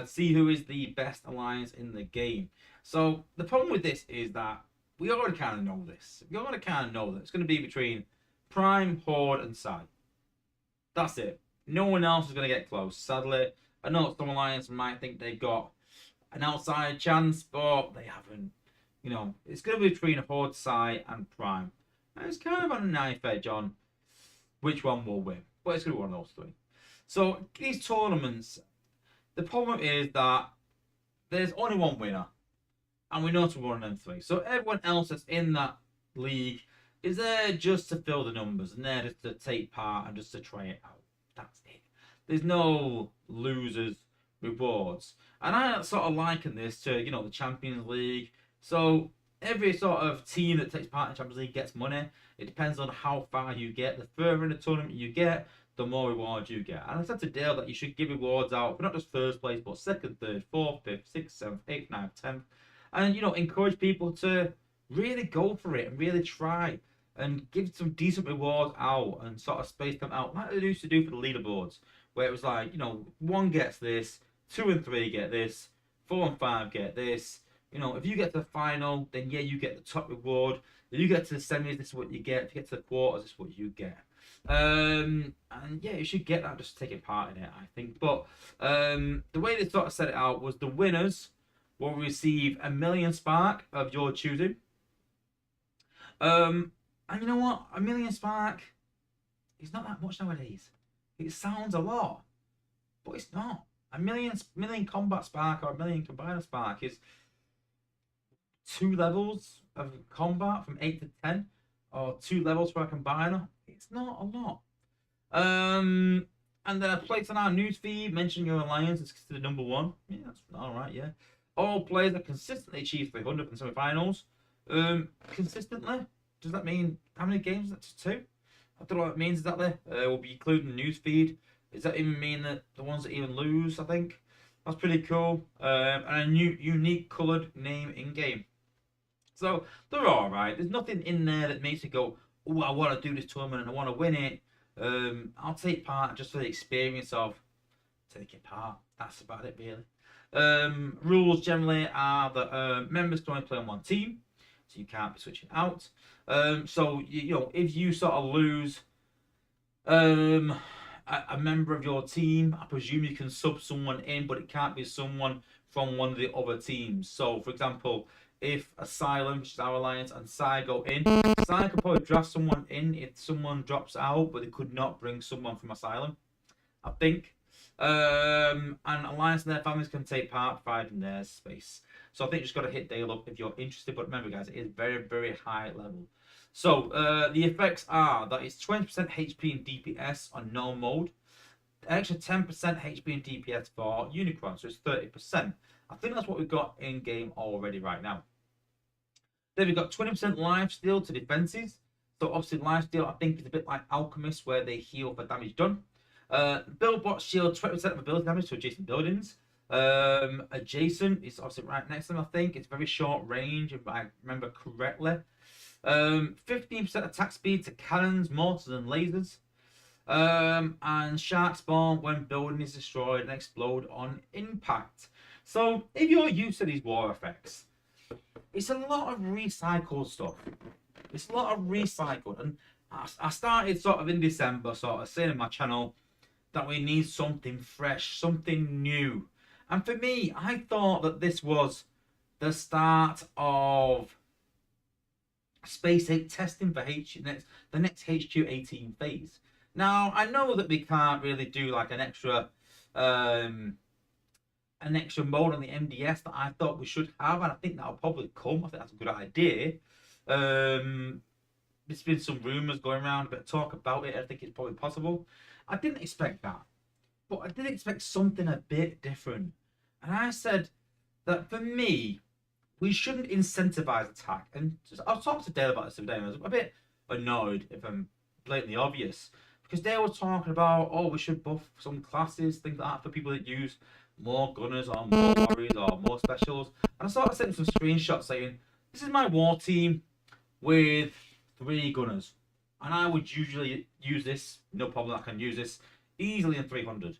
see who is the best alliance in the game. So the problem with this is that we already kind of know this. We already kind of know that it's going to be between Prime, Horde, and Side. That's it. No one else is going to get close. Sadly, I know some alliance might think they've got an outside chance, but they haven't. You know, it's going to be between Horde, Side, and Prime. And it's kind of on a knife edge on which one will win, but it's going to be one of those three. So these tournaments, the problem is that there's only one winner, and we know it's one of them three. So everyone else that's in that league is there just to fill the numbers and there just to take part and just to try it out. That's it. There's no losers rewards, and I sort of liken this to the Champions League. So every sort of team that takes part in Champions League gets money. It depends on how far you get. The further in the tournament you get, the more rewards you get. And I said to Dale that you should give rewards out for not just first place, but second, third, fourth, fifth, sixth, seventh, eighth, ninth, 10th. And, encourage people to really go for it and really try and give some decent rewards out and sort of space them out. Like they used to do for the leaderboards, where it was like, 1 gets this, 2 and 3 get this, 4 and 5 get this. If you get to the final, then yeah, you get the top reward. If you get to the semis, this is what you get. If you get to the quarters, this is what you get. And yeah, you should get that just taking part in it, I think. But the way they sort of set it out was the winners will receive 1 million spark of your choosing. And you know what? 1 million spark is not that much nowadays. It sounds a lot, but it's not. 1 million combat spark or 1 million combiner spark is 2 levels of combat from 8 to 10, or 2 levels for a combiner. It's not a lot. And then a place on our newsfeed mentioning your alliance is considered number 1. Yeah, that's alright, yeah. All players that consistently achieve 300 in semi-finals. Consistently? Does that mean how many games? That's 2? I don't know what it means exactly. We'll be including the newsfeed. Does that even mean that the ones that even lose, I think? That's pretty cool. And a new unique coloured name in-game. So they're alright. There's nothing in there that makes you go, oh, I want to do this tournament and I want to win it. I'll take part just for the experience of taking part. That's about it, really. Rules generally are that members can only play on one team, so you can't be switching out. So if you sort of lose a member of your team, I presume you can sub someone in, but it can't be someone from one of the other teams. So, for example, if Asylum, which is our alliance, and Psy go in, Psy could probably draft someone in if someone drops out, but they could not bring someone from Asylum, I think. And Alliance and their families can take part, providing their space. So I think you just got to hit Dale up if you're interested. But remember, guys, it is very, very high level. So the effects are that it's 20% HP and DPS on no mode, an extra 10% HP and DPS for Unicron, so it's 30%. I think that's what we've got in game already right now. Then we've got 20% lifesteal to defenses. So obviously lifesteal, I think, is a bit like Alchemist, where they heal for damage done. Buildbot shield 20% of ability damage to adjacent buildings. Adjacent is obviously right next to them, I think. It's very short range, if I remember correctly. 15% attack speed to cannons, mortars, and lasers. And shark spawn when building is destroyed and explode on impact. So if you're used to these war effects, it's a lot of recycled stuff. It's a lot of recycled. And I started sort of in December, sort of saying in my channel that we need something fresh, something new. And for me, I thought that this was the start of Space 8 testing for the next HQ18 phase. Now, I know that we can't really do like an extra mode on the MDS that I thought we should have, and I think that'll probably come. I think that's a good idea. There's been some rumours going around, a bit of talk about it. I think it's probably possible. I didn't expect that, but I did expect something a bit different. And I said that for me, we shouldn't incentivize attack. And I was talking to Dale about this today, and I was a bit annoyed, if I'm blatantly obvious, because they were talking about, oh, we should buff some classes, things like that, for people that use more gunners or more warriors or more specials. And I sort of sent some screenshots saying, this is my war team. with 3 gunners. And I would usually use this, no problem, I can use this easily in 300.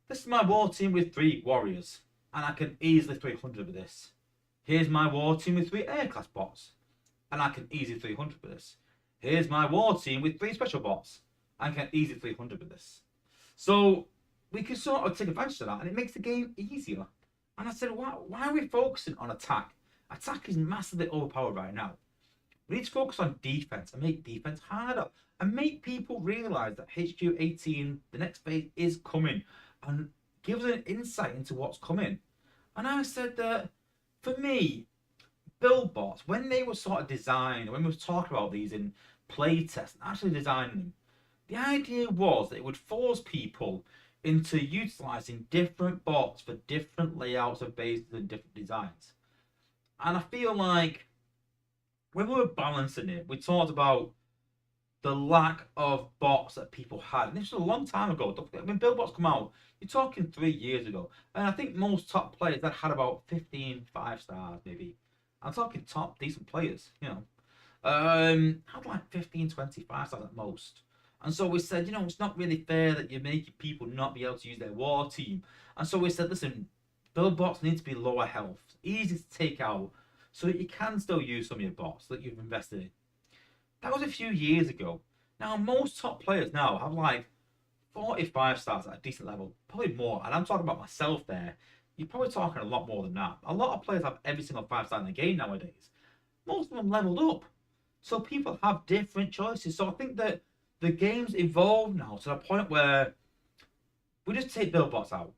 This is my war team with 3 warriors, and I can easily 300 with this. Here's my war team with 3 air class bots, and I can easily 300 with this. Here's my war team with 3 special bots, and I can easily 300 with this. So we can sort of take advantage of that, and it makes the game easier. And I said, why are we focusing on attack? Attack is massively overpowered right now. We need to focus on defense and make defense harder, and make people realize that HQ 18, the next phase, is coming, and give us an insight into what's coming. And I said that for me, build bots, when they were sort of designed, when we were talking about these in playtest and actually designing them, the idea was that it would force people into utilizing different bots for different layouts of bases and different designs. And I feel like when we were balancing it, we talked about the lack of bots that people had. And this was a long time ago. When build bots come out, you're talking 3 years ago. And I think most top players that had about 15 5-stars, maybe. I'm talking top decent players, you know. Had like 15, 20 5-stars at most. And so we said, you know, it's not really fair that you're making people not be able to use their war team. And so we said, listen, build bots need to be lower health, easy to take out, so that you can still use some of your bots that you've invested in. That was a few years ago. Now, most top players now have like 45 stars at a decent level, probably more. And I'm talking about myself there. You're probably talking a lot more than that. A lot of players have every single 5-star in the game nowadays. Most of them leveled up. So people have different choices. So I think that the game's evolved now to the point where we just take build bots out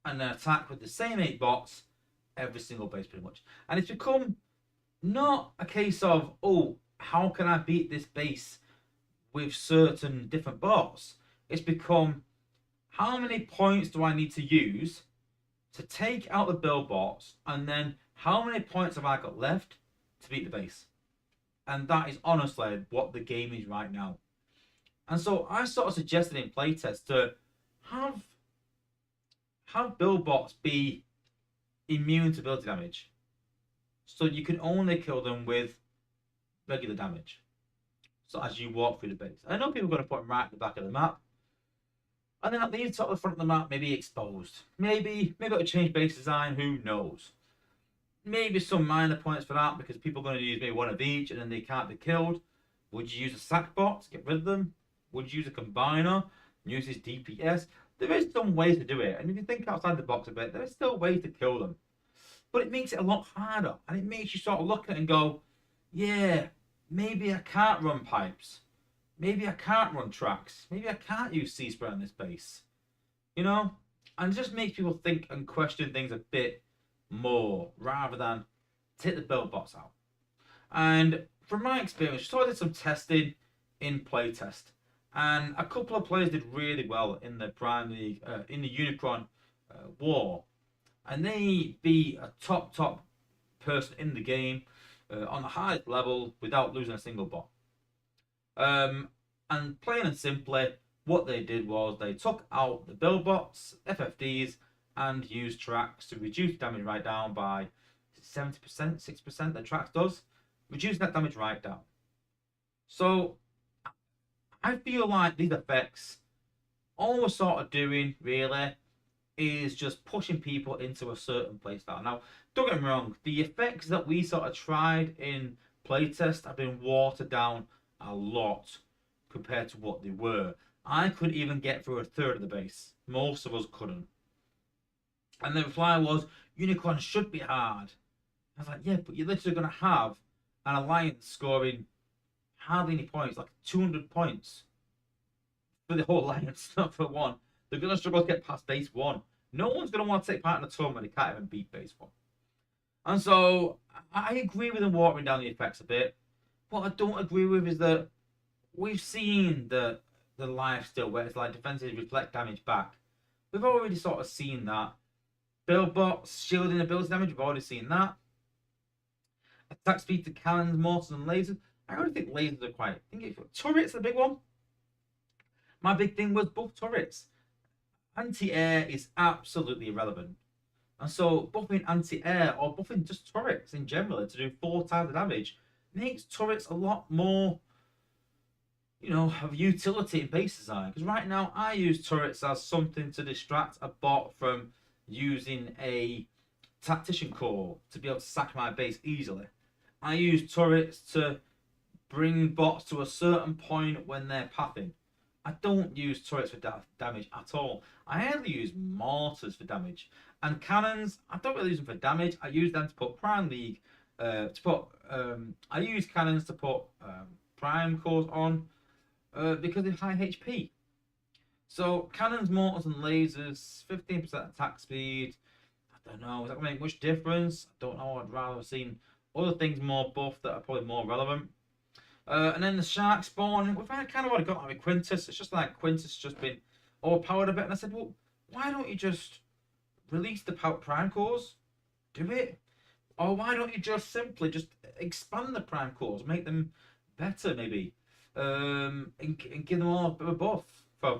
and then attack with the same 8 bots every single base pretty much. And it's become not a case of, oh, how can I beat this base with certain different bots? It's become, how many points do I need to use to take out the build bots, and then how many points have I got left to beat the base? And that is honestly what the game is right now. And so I sort of suggested in playtest to have build bots be immune to ability damage, so you can only kill them with regular damage. So as you walk through the base, I know people are going to put them right at the back of the map, and then at the top of the front of the map, maybe exposed. Maybe it'll change base design. Who knows? Maybe some minor points for that, because people are going to use maybe one of each, and then they can't be killed. Would you use a sack bot to get rid of them? Would you use a combiner? Use his DPS? There is some ways to do it, and if you think outside the box a bit, there are still ways to kill them. But it makes it a lot harder, and it makes you sort of look at it and go, yeah, maybe I can't run pipes. Maybe I can't run tracks. Maybe I can't use sea spray on this base. You know? And it just makes people think and question things a bit more, rather than take the build bots out. And from my experience, so I did some testing in playtest, and a couple of players did really well in the Prime League, in the Unicron War, and they beat a top person in the game on the highest level without losing a single bot. And plain and simply, what they did was they took out the build bots, FFDs, and used tracks to reduce damage right down by 70%, 6%. The tracks does reduce that damage right down. So I feel like these effects, all we're sort of doing really is just pushing people into a certain playstyle. Now, don't get me wrong, the effects that we sort of tried in playtest have been watered down a lot compared to what they were. I couldn't even get through a third of the base. Most of us couldn't. And the reply was, Unicron should be hard. I was like, yeah, but you're literally going to have an alliance scoring hardly any points, like 200 points for the whole alliance, not for one. They're going to struggle to get past base 1. No one's going to want to take part in a tournament when they can't even beat base 1. And so I agree with them watering down the effects a bit. What I don't agree with is that we've seen the life still where it's like defenses reflect damage back. We've already sort of seen that. Build bots shielding ability damage, we've already seen that. Attack speed to cannons, mortars, and lasers. I already think lasers are quite. I think turrets are the big one. My big thing was buff turrets. Anti-air is absolutely irrelevant. And so buffing anti-air or buffing just turrets in general to do 4 times the damage makes turrets a lot more, you know, of utility in base design. Because right now I use turrets as something to distract a bot from using a tactician core to be able to sack my base easily. I use turrets to bring bots to a certain point when they're pathing. I don't use turrets for damage at all. I only use mortars for damage. And cannons, I don't really use them for damage. I use them to put Prime League, I use cannons to put Prime cores on because they're high HP. So cannons, mortars, and lasers, 15% attack speed. I don't know. Is that going to make much difference? I don't know. I'd rather have seen other things more buffed that are probably more relevant. And then the shark spawn, we've kind of already got that with Quintus. It's just like Quintus just been overpowered a bit. And I said, well, why don't you just release the Prime cores? Do it. Or why don't you just simply just expand the Prime cores, make them better maybe, and give them all a bit of a buff for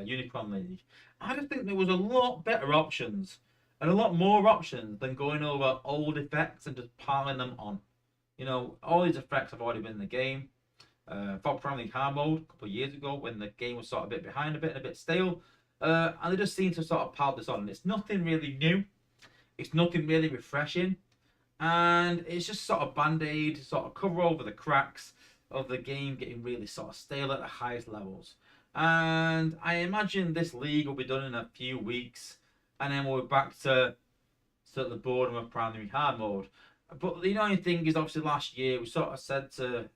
Unicron League. I just think there was a lot better options and a lot more options than going over old effects and just piling them on. You know, all these effects have already been in the game. For Prime League hard mode a couple of years ago when the game was sort of a bit behind a bit and a bit stale. And they just seem to sort of pile this on. It's nothing really new. It's nothing really refreshing. And it's just sort of band-aid, sort of cover over the cracks of the game getting really sort of stale at the highest levels. And I imagine this league will be done in a few weeks. And then we'll be back to the boredom of Prime League hard mode. But the only thing is, obviously, last year we sort of said to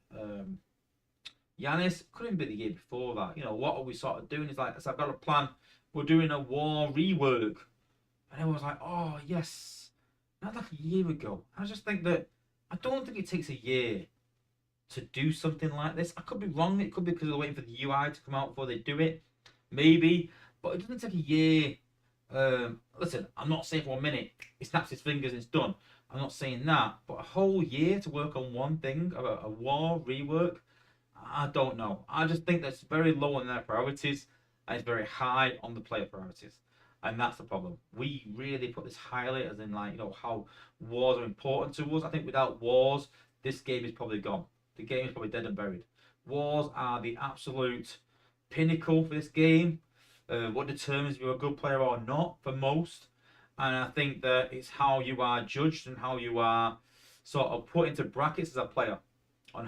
Yanis, couldn't be the year before that. You know, what are we sort of doing? It's like, so I've got a plan. We're doing a war rework. And everyone's like, oh, yes. Not like a year ago. I just think that, I don't think it takes a year to do something like this. I could be wrong. It could be because they're waiting for the UI to come out before they do it. Maybe. But it doesn't take a year. Listen, I'm not saying for 1 minute he snaps his fingers and it's done. I'm not saying that, but a whole year to work on one thing, a war rework, I don't know. I just think that's very low on their priorities and it's very high on the player priorities. And that's the problem. We really put this highly, as in, like, you know, how wars are important to us. I think without wars, this game is probably gone. The game is probably dead and buried. Wars are the absolute pinnacle for this game. What determines if you're a good player or not for most. And I think that it's how you are judged and how you are sort of put into brackets as a player on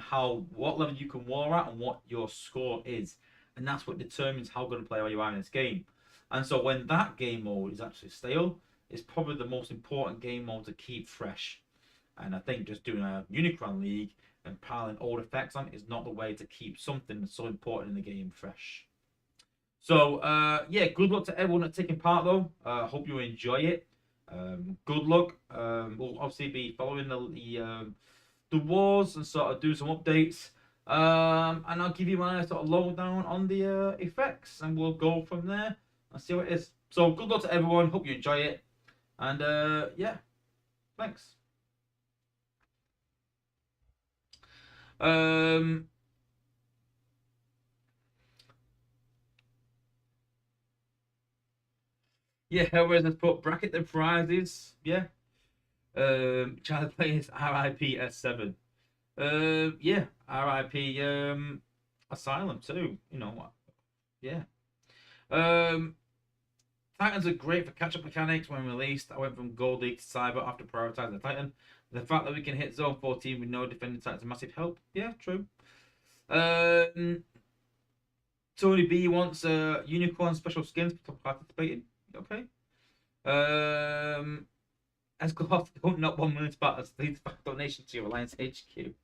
what level you can war at and what your score is. And that's what determines how good a player you are in this game. And so when that game mode is actually stale, it's probably the most important game mode to keep fresh. And I think just doing a Unicron League and piling old effects on is not the way to keep something that's so important in the game fresh. So, yeah, good luck to everyone that's taking part, though. Hope you enjoy it. Good luck. We'll obviously be following the wars and sort of do some updates. And I'll give you my sort of lowdown on the effects, and we'll go from there and see what it is. So, good luck to everyone. Hope you enjoy it. And, yeah, thanks. Yeah, whereas I put bracket the prizes. Yeah. Child players RIP S7. Yeah, RIP Asylum too. You know what? Yeah. Titans are great for catch-up mechanics when released. I went from Gold League to Cyber after prioritizing the Titan. The fact that we can hit Zone 14 with no defending Titan is a massive help. Yeah, true. Tony B wants unicorn special skins for participating. Okay. As Gloss don't not 1 million spots, please donation to your Alliance HQ.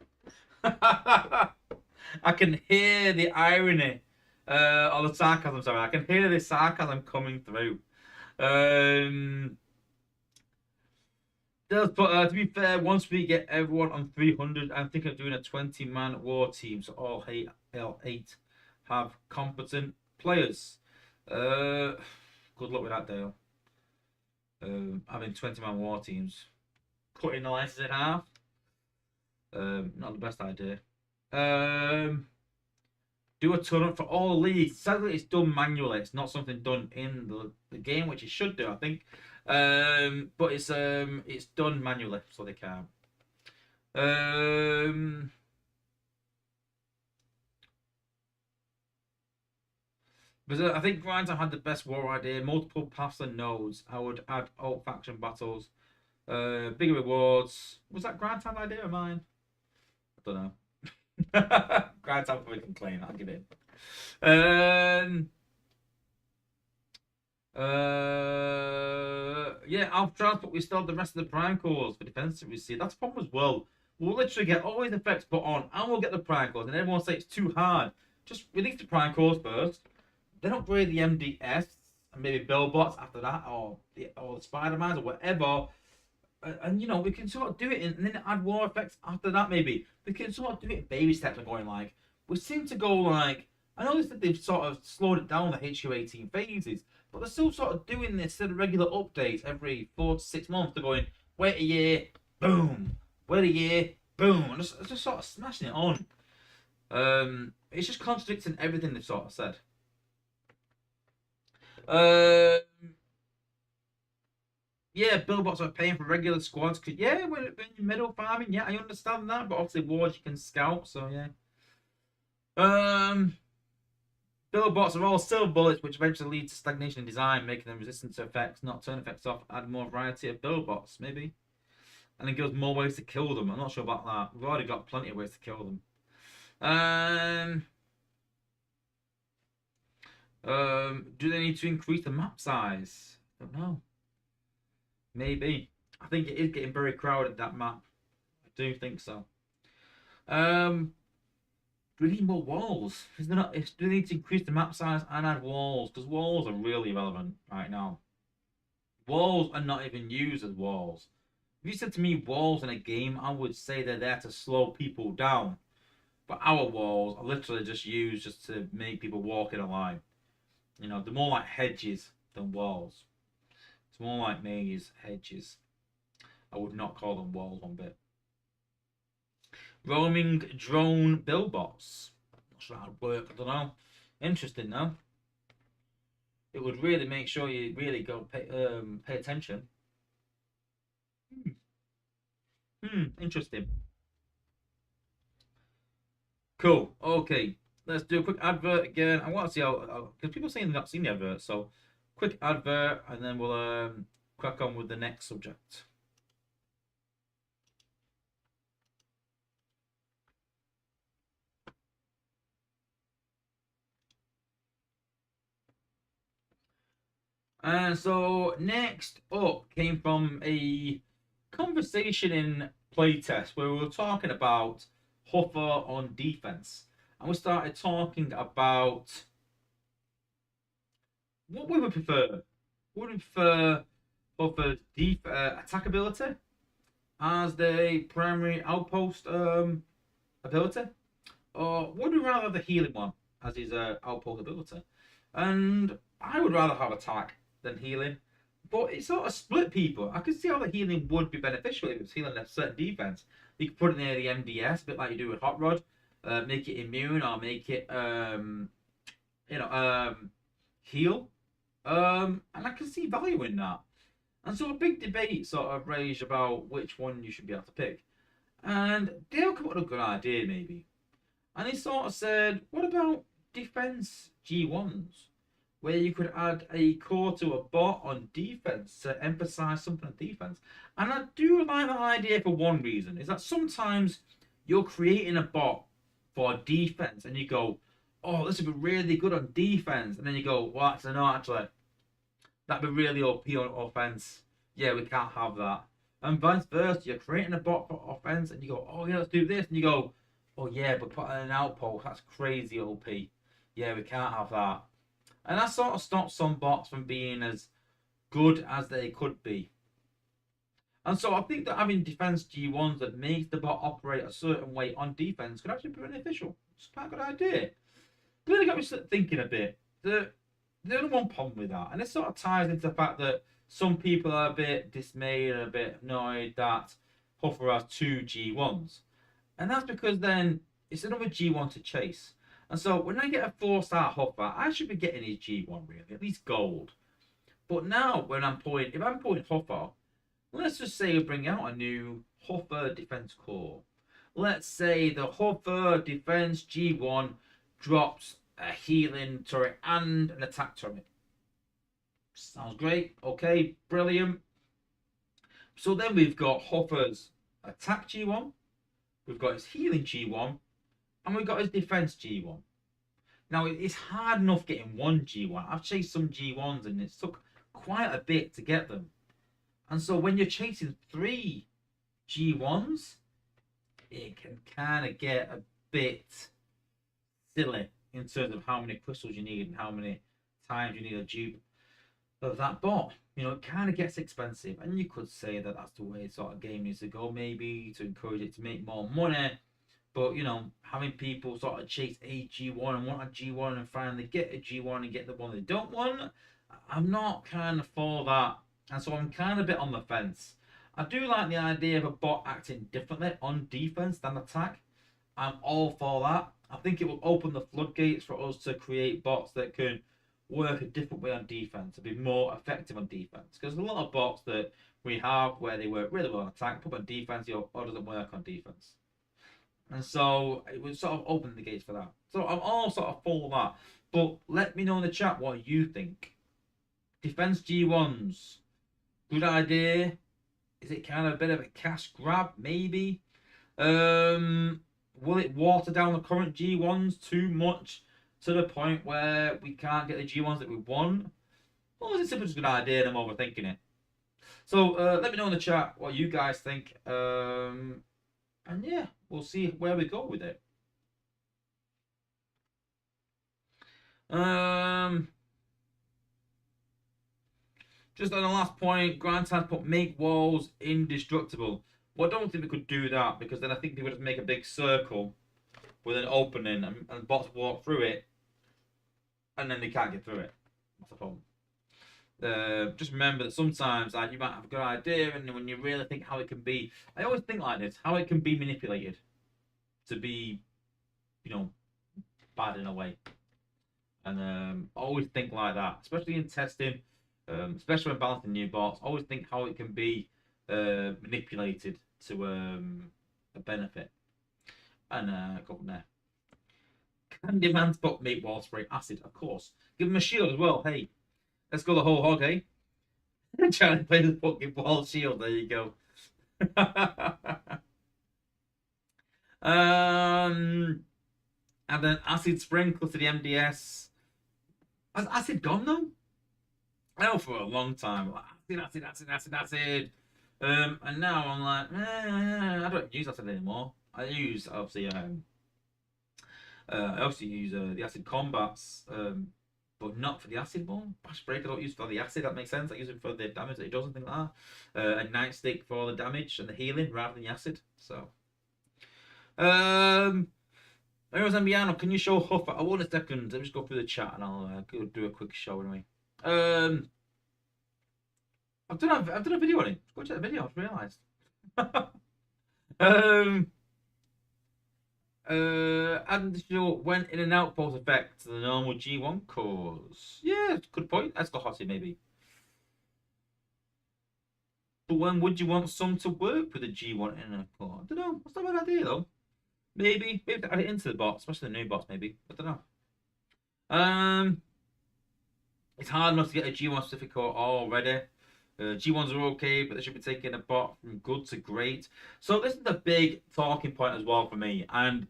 I can hear the irony, or the sarcasm. Sorry, I can hear the sarcasm coming through. To be fair, once we get everyone on 300, I'm thinking of doing a 20-man war team, so all 8 have competent players. Good luck with that, Dale. Having 20-man war teams, cutting the licenses in half. Not the best idea. Do a tournament for all leagues. Sadly, it's done manually. It's not something done in the game, which it should do, I think. But it's done manually, so they can't. Um, but I think Grinder had the best war idea. Multiple paths and nodes. I would add alt faction battles. Bigger rewards. Was that Grindhouse idea of mine? I don't know. Grindhouse we can claim. I'll give it. Yeah, Alpha Transport, we still have the rest of the Prime Cores for defensive receive. That's the problem as well. We'll literally get all these effects put on, and we'll get the Prime Cores, and everyone say it's too hard. Just release the Prime Cores first, then upgrade the MDS, and maybe Billbots after that, or the Spider-Mans, or whatever. And you know, we can sort of do it, and then add war effects after that, maybe. We can sort of do it in baby steps and going like, we seem to go like, I noticed that they've sort of slowed it down, the HQ18 phases, but they're still sort of doing this sort of regular updates every 4 to 6 months. They're going, wait a year, boom. Wait a year, boom. And just sort of smashing it on. It's just contradicting everything they've sort of said. Yeah, Billbots are paying for regular squads. Yeah, when you're middle farming, yeah, I understand that. But obviously, wards you can scout, so yeah. Billbots are all silver bullets, which eventually lead to stagnation in design, making them resistant to effects, not turn effects off. Add more variety of Billbots, maybe. And it gives more ways to kill them. I'm not sure about that. We've already got plenty of ways to kill them. Do they need to increase the map size? I don't know. Maybe. I think it is getting very crowded, that map. I do think so. Do we need more walls? Is there not? Do they need to increase the map size and add walls? Because walls are really relevant right now. Walls are not even used as walls. If you said to me walls in a game, I would say they're there to slow people down. But our walls are literally just used just to make people walk in a line. You know, they're more like hedges than walls. It's more like maze hedges. I would not call them walls one bit. Roaming drone billbots. Not sure how to work, I don't know. Interesting though. It would really make sure you really go pay attention. Interesting. Cool. Okay. Let's do a quick advert again. I want to see how, because people saying they've not seen the advert, so quick advert and then we'll crack on with the next subject. And so next up came from a conversation in playtest where we were talking about Huffer on defense, and we started talking about what we would prefer. Would we prefer Huffer's attack ability as the primary outpost ability, or would we rather have the healing one as his outpost ability? And I would rather have attack than healing. But it sort of split people. I could see how the healing would be beneficial if it was healing a certain defense. You could put it near the MDS, a bit like you do with Hot Rod. Make it immune or make it, heal. And I can see value in that. And so a big debate sort of raged about which one you should be able to pick. And Dale came up with a good idea, maybe. And he sort of said, what about defense G1s? Where you could add a core to a bot on defense to emphasize something on defense. And I do like that idea for one reason, is that sometimes you're creating a bot for defense and you go, oh, this would be really good on defense. And then you go, well, actually, no, actually, that'd be really OP on offense. Yeah, we can't have that. And vice versa, you're creating a bot for offense and you go, oh, yeah, let's do this. And you go, oh, yeah, but put in an outpost, that's crazy OP. Yeah, we can't have that. And that sort of stops some bots from being as good as they could be. And so I think that having defense G1s that makes the bot operate a certain way on defense could actually be beneficial. It's quite a good idea. But then it got me thinking a bit. There's only one problem with that. And it sort of ties into the fact that some people are a bit dismayed and a bit annoyed that Huffer has 2 G1s. And that's because then it's another G1 to chase. And so when I get a 4-star Huffer, I should be getting his G1 really, at least gold. But now when if I'm pulling Huffer, Let's just say we bring out a new Hover Defense Core. Let's say the Hover Defense G1 drops a healing turret and an attack turret. Sounds great. Okay, brilliant. So then we've got Hover's attack G1, we've got his healing G1, and we've got his defense G1. Now, it's hard enough getting one G1. I've chased some G1s and it's took quite a bit to get them. And so when you're chasing 3 G1s, it can kind of get a bit silly in terms of how many crystals you need and how many times you need a dupe of that bot. You know, it kind of gets expensive, and you could say that that's the way sort of game needs to go, maybe to encourage it to make more money. But you know, having people sort of chase a G1 and want a G1 and finally get a G1 and get the one they don't want, I'm not kind of for that, and so I'm kind of a bit on the fence. I do like the idea of a bot acting differently on defense than attack. I'm all for that. I think it will open the floodgates for us to create bots that can work a different way on defense, to be more effective on defense. Because there's a lot of bots that we have where they work really well on attack, but on defense, or doesn't work on defense. And so it would sort of open the gates for that. So I'm all sort of for that. But let me know in the chat what you think. Defense G1s, good idea. Is it kind of a bit of a cash grab? Maybe. Will it water down the current G1s too much to the point where we can't get the G1s that we want? Or is it simply just a good idea and I'm overthinking it? So let me know in the chat what you guys think. And yeah, we'll see where we go with it. Just on the last point, Grant has put make walls indestructible. Well, I don't think we could do that, because then I think they would just make a big circle with an opening and bots walk through it, and then they can't get through it. That's the problem. Just remember that sometimes you might have a good idea, and when you really think how it can be, I always think like this, how it can be manipulated to be, you know, bad in a way. And always think like that, especially in testing, especially when balancing new bots. Always think how it can be manipulated to a benefit. And go from there. Candyman's bot make wall spray acid, of course. Give him a shield as well. Hey, let's go the whole hog, eh? Trying to play the fucking wall shield. There you go. And then acid sprinkle to the MDS. Has acid gone though? I know for a long time, like, acid. And now I'm like, I don't use acid anymore. I use obviously I also use the acid combats, but not for the acid one. Bash break I don't use for the acid. That makes sense. I use it for the damage that it does and things like that. A nightstick for the damage and the healing rather than the acid. So, Zambiano, can you show Huff? I want a second. Let me just go through the chat and I'll do a quick show anyway. I've done a video on it. Go check the video. I've realised. And the show went in and out pulse effect to the normal G1 cores. Yeah, good point. That's got Hottie maybe. But when would you want some to work with a G1 in a core? I don't know. That's not a bad idea though. Maybe to add it into the bots, especially the new bots. Maybe I don't know. It's hard enough to get a G1 specific core already. G1s are okay, but they should be taking a bot from good to great. So this is the big talking point as well for me. And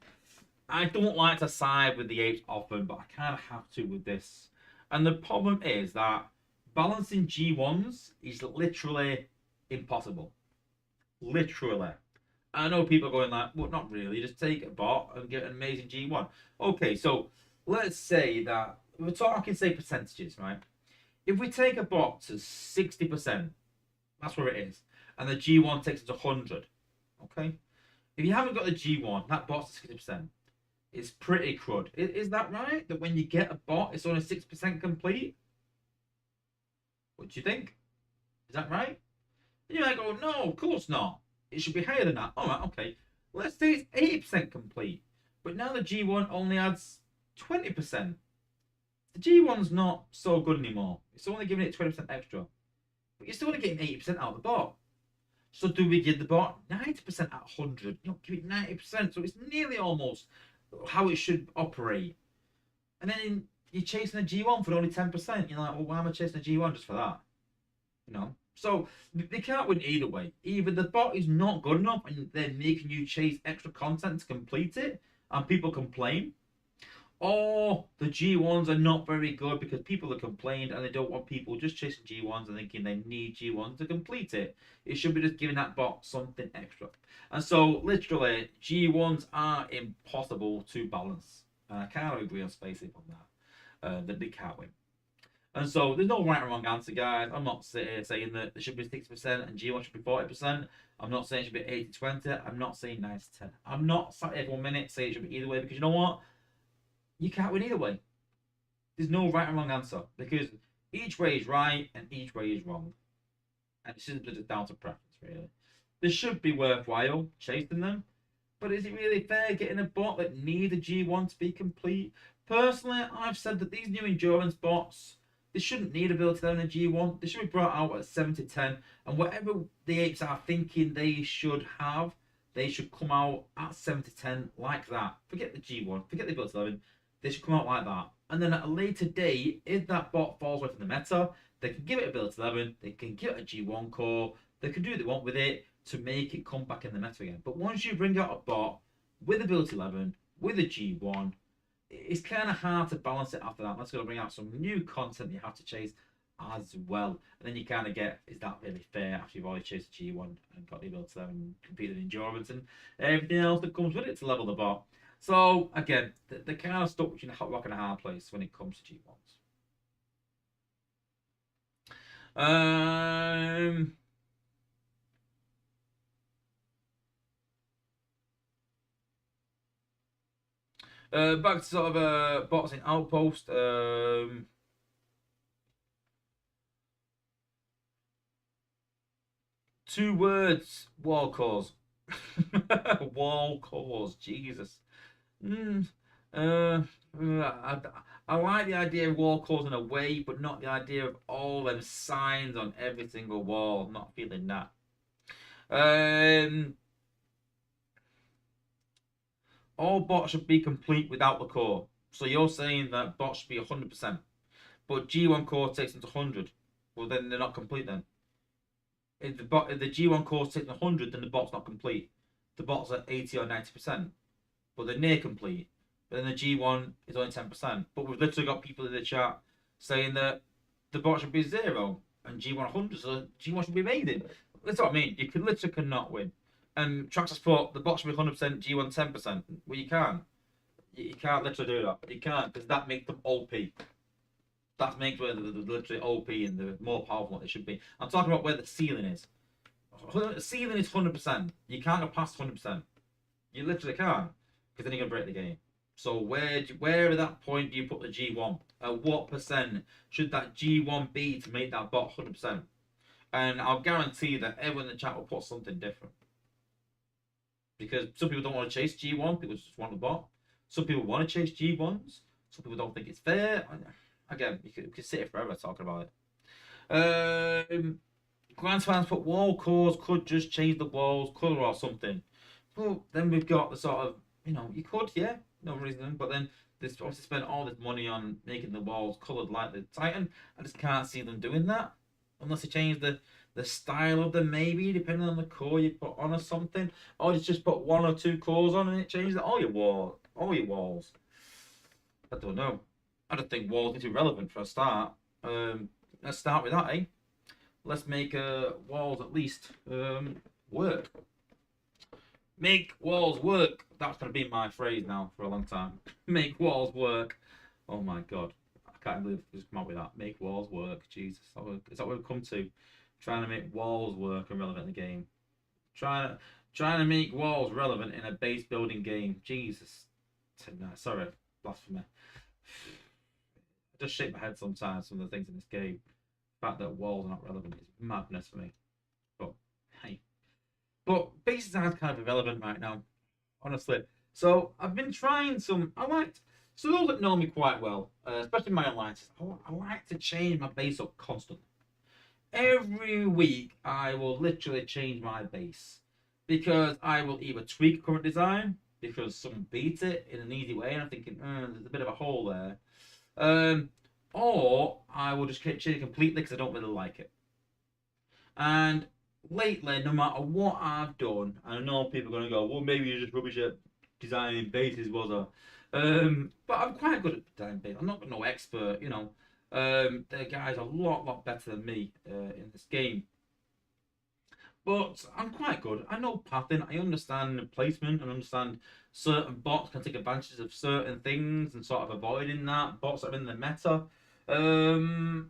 I don't like to side with the apes often, but I kind of have to with this. And the problem is that balancing G1s is literally impossible. Literally. I know people are going like, well, not really. Just take a bot and get an amazing G1. Okay, so let's say that we're talking, say, percentages, right? If we take a bot to 60%, that's where it is, and the G1 takes it to 100, okay? If you haven't got the G1, that bot's 60%. It's pretty crud. Is that right? That when you get a bot, it's only 6% complete? What do you think? Is that right? And you might go, no, of course not. It should be higher than that. All right, okay. Let's say it's 80% complete, but now the G1 only adds 20%. The G1's not so good anymore. It's only giving it 20% extra. But you're still only getting 80% out of the bot. So do we give the bot 90% at 100? Give it 90%. So it's nearly almost how it should operate. And then you're chasing a G1 for only 10%. You're like, well, why am I chasing a G1 just for that? So they can't win either way. Either the bot is not good enough and they're making you chase extra content to complete it, and people complain, or the G1s are not very good because people have complained and they don't want people just chasing G1s and thinking they need G1s to complete it. It should be just giving that bot something extra. And so, literally, G1s are impossible to balance. And I kind of agree on Spacey on that. That they can't win. And so, there's no right or wrong answer, guys. I'm not saying that there should be 60% and G1 should be 40%. I'm not saying it should be 80-20. I'm not saying 90-10. I'm not sat here for 1 minute saying it should be either way, because you know what? You can't win either way. There's no right and wrong answer, because each way is right and each way is wrong. And it's just down to preference, really. This should be worthwhile chasing them, but is it really fair getting a bot that needs a G1 to be complete? Personally, I've said that these new endurance bots, they shouldn't need ability level in a G1. They should be brought out at 7-10, and whatever the apes are thinking they should have, they should come out at 7-10 like that. Forget the G1, forget the ability level. They should come out like that. And then at a later date, if that bot falls away from the meta, they can give it ability 11, they can give it a G1 core, they can do what they want with it to make it come back in the meta again. But once you bring out a bot with ability 11, with a G1, it's kind of hard to balance it after that. That's going to bring out some new content you have to chase as well. And then you kind of get, is that really fair after you've already chased a G1 and got the ability 11, competed in endurance and everything else that comes with it to level the bot? So, again, they're kind of stuck between a hot rock and a hard place when it comes to G1s. Back to sort of bots in Outpost. 2 words, wall cores. Wall cores, Jesus. I like the idea of wall cores in a way, but not the idea of all them signs on every single wall. I'm not feeling that. All bots should be complete without the core. So you're saying that bots should be 100%, but G1 core takes them to 100. Well, then they're not complete then. If the G1 core takes 100, then the bot's not complete. The bot's at 80 or 90%, but they're near complete. But then the G1 is only 10%. But we've literally got people in the chat saying that the bot should be 0 and G1 100, so G1 should be amazing. That's what I mean. You literally cannot win. And Traxxas put the bot should be 100%, G1 10%. Well, you can't. You can't literally do that. You can't, because that makes them OP. That makes where they're literally OP and they're more powerful than they should be. I'm talking about where the ceiling is. The ceiling is 100%. You can't go past 100%. You literally can't, because then you're going to break the game. So where at that point do you put the G1? At what percent should that G1 be to make that bot 100%? And I'll guarantee that everyone in the chat will put something different. Because some people don't want to chase G1, people just want the bot. Some people want to chase G1s. Some people don't think it's fair. Again, you could sit here forever talking about it. Grand fans put wall cores could just change the walls colour or something. Well, then we've got the sort of, you could, yeah, no reason. But then there's obviously spent all this money on making the walls coloured like the Titan. I just can't see them doing that. Unless they change the style of them, maybe, depending on the core you put on or something. Or just put 1 or 2 cores on and it changes all your walls. I don't know. I don't think walls need to be relevant for a start. Let's start with that, eh? Let's make walls at least work. Make walls work. That's going to be my phrase now for a long time. Make walls work. Oh my god. I can't believe we just come up with that. Make walls work. Jesus. Is that what we've come to? Trying to make walls work and relevant in the game. Trying to make walls relevant in a base building game. Jesus. Sorry. Blasphemy. I just shake my head sometimes some of the things in this game. The fact that walls are not relevant is madness for me. But hey. But base design is kind of irrelevant right now. Honestly. So I've been trying so those that know me quite well, especially my alliances, I like to change my base up constantly. every week I will literally change my base because I will either tweak current design because someone beat it in an easy way and I'm thinking there's a bit of a hole there, um, or I will just change it completely because I don't really like it. And lately, no matter what I've done, I know people are going to go, well, maybe you're just rubbish at designing bases, Wozza. But I'm quite good at designing bases. I'm not no expert, you know. The guys are a lot better than me in this game. But I'm quite good. I know pathing. I understand placement. I understand certain bots can take advantage of certain things and sort of avoiding that. Bots that are in the meta. Um,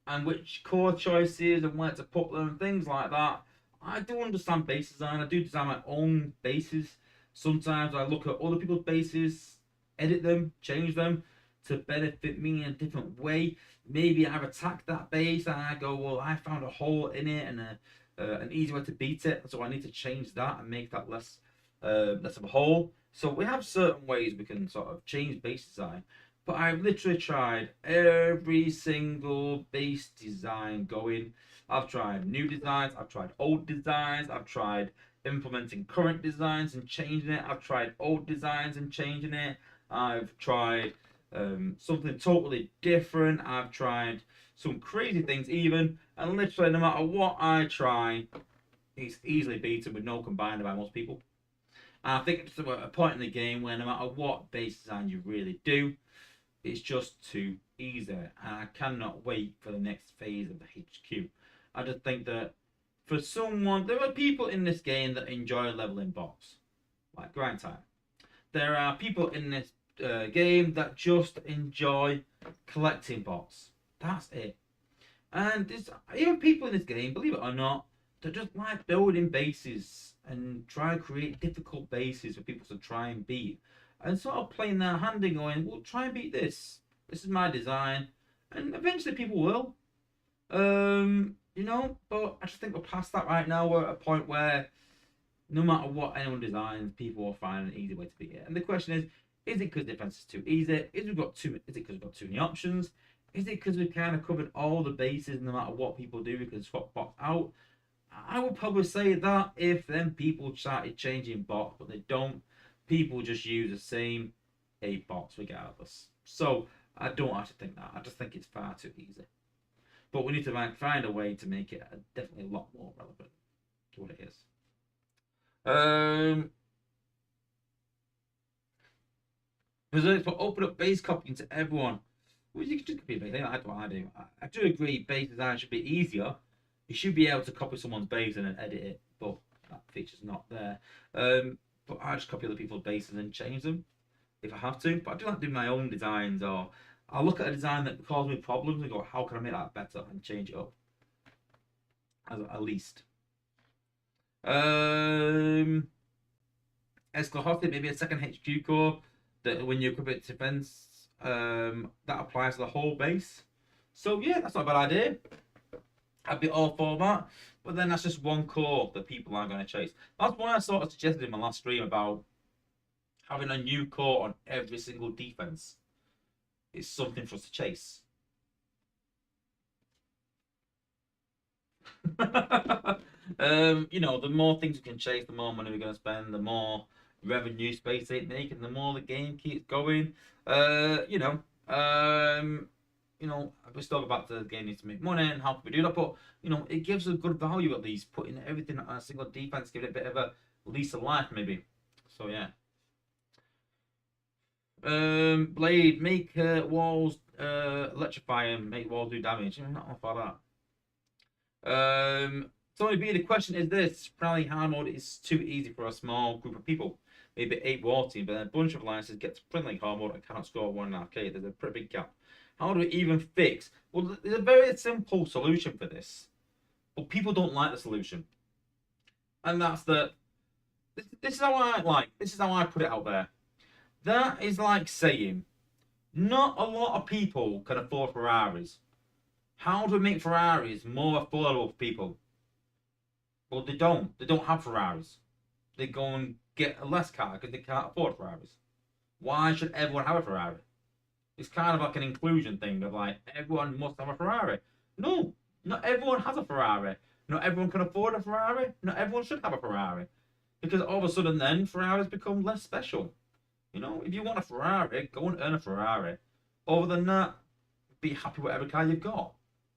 and which core choices and where to put them, things like that. I do understand base design. I do design my own bases. Sometimes I look at other people's bases, edit them, change them to benefit me in a different way. Maybe I've attacked that base and I go, well, I found a hole in it and an easy way to beat it, so I need to change that and make that less of a hole. So we have certain ways we can sort of change base design. But I've literally tried every single base design going. I've tried new designs, I've tried old designs, I've tried implementing current designs and changing it. I've tried old designs and changing it. I've tried something totally different. I've tried some crazy things even. And literally, no matter what I try, it's easily beaten with no combiner by most people. And I think it's a point in the game where no matter what base design you really do, it's just too easy, and I cannot wait for the next phase of the HQ. I just think that for someone, there are people in this game that enjoy leveling bots, like grind time. There are people in this game that just enjoy collecting bots. That's it. And there's even people in this game, believe it or not, that just like building bases and try to create difficult bases for people to try and beat and sort of playing their hand and going, well, try and beat this. This is my design. And eventually people will. You know, but I just think we're past that right now. We're at a point where no matter what anyone designs, people will find an easy way to beat it. And the question is it because defense is too easy? Is it because we've got too many options? Is it because we've kind of covered all the bases no matter what people do, we can swap bots out? I would probably say that if then people started changing bots, but they don't, people just use the same 8 bots regardless. So I don't actually think that. I just think it's far too easy. But we need to find a way to make it definitely a lot more relevant to what it is. Reserves for open up base copying to everyone. Well, you can just copy a base. That's what I do. I do agree base design should be easier. You should be able to copy someone's base and then edit it, but that feature's not there. But I just copy other people's bases and change them if I have to. But I do like doing my own designs, or I'll look at a design that causes me problems and go, how can I make that better and change it up? At least. Escalahostic, maybe a second HQ core that when you equip it to defense, that applies to the whole base. So yeah, that's not a bad idea. I'd be all for that. But then that's just one core that people aren't going to chase. That's why I sort of suggested in my last stream about having a new core on every single defense. It's something for us to chase. You know, the more things we can chase, the more money we're going to spend, the more revenue space they make, and the more the game keeps going. You know, we still go back to the game needs to make money and how can we do that, but you know, it gives a good value at least, putting everything on a single defense, giving it a bit of a lease of life maybe. So yeah. Blade, make walls electrify and make walls do damage. I'm not for that. So maybe the question is this: probably hard mode is too easy for a small group of people. Maybe 8 wall team, but then a bunch of alliances get to friendly hard mode and cannot score 1 in arcade. There's a pretty big gap. How do we even fix? Well, there's a very simple solution for this, but people don't like the solution, and that's the. This is how I like. This is how I put it out there. That is like saying, not a lot of people can afford Ferraris. How do we make Ferraris more affordable for people? Well, they don't. They don't have Ferraris. They go and get a less car because they can't afford Ferraris. Why should everyone have a Ferrari? It's kind of like an inclusion thing of like everyone must have a Ferrari. No, Not everyone has a Ferrari. Not everyone can afford a Ferrari. Not everyone should have a Ferrari. Because all of a sudden then Ferraris become less special. You know, if you want a Ferrari, go and earn a Ferrari. Other than that, be happy with every car you've got.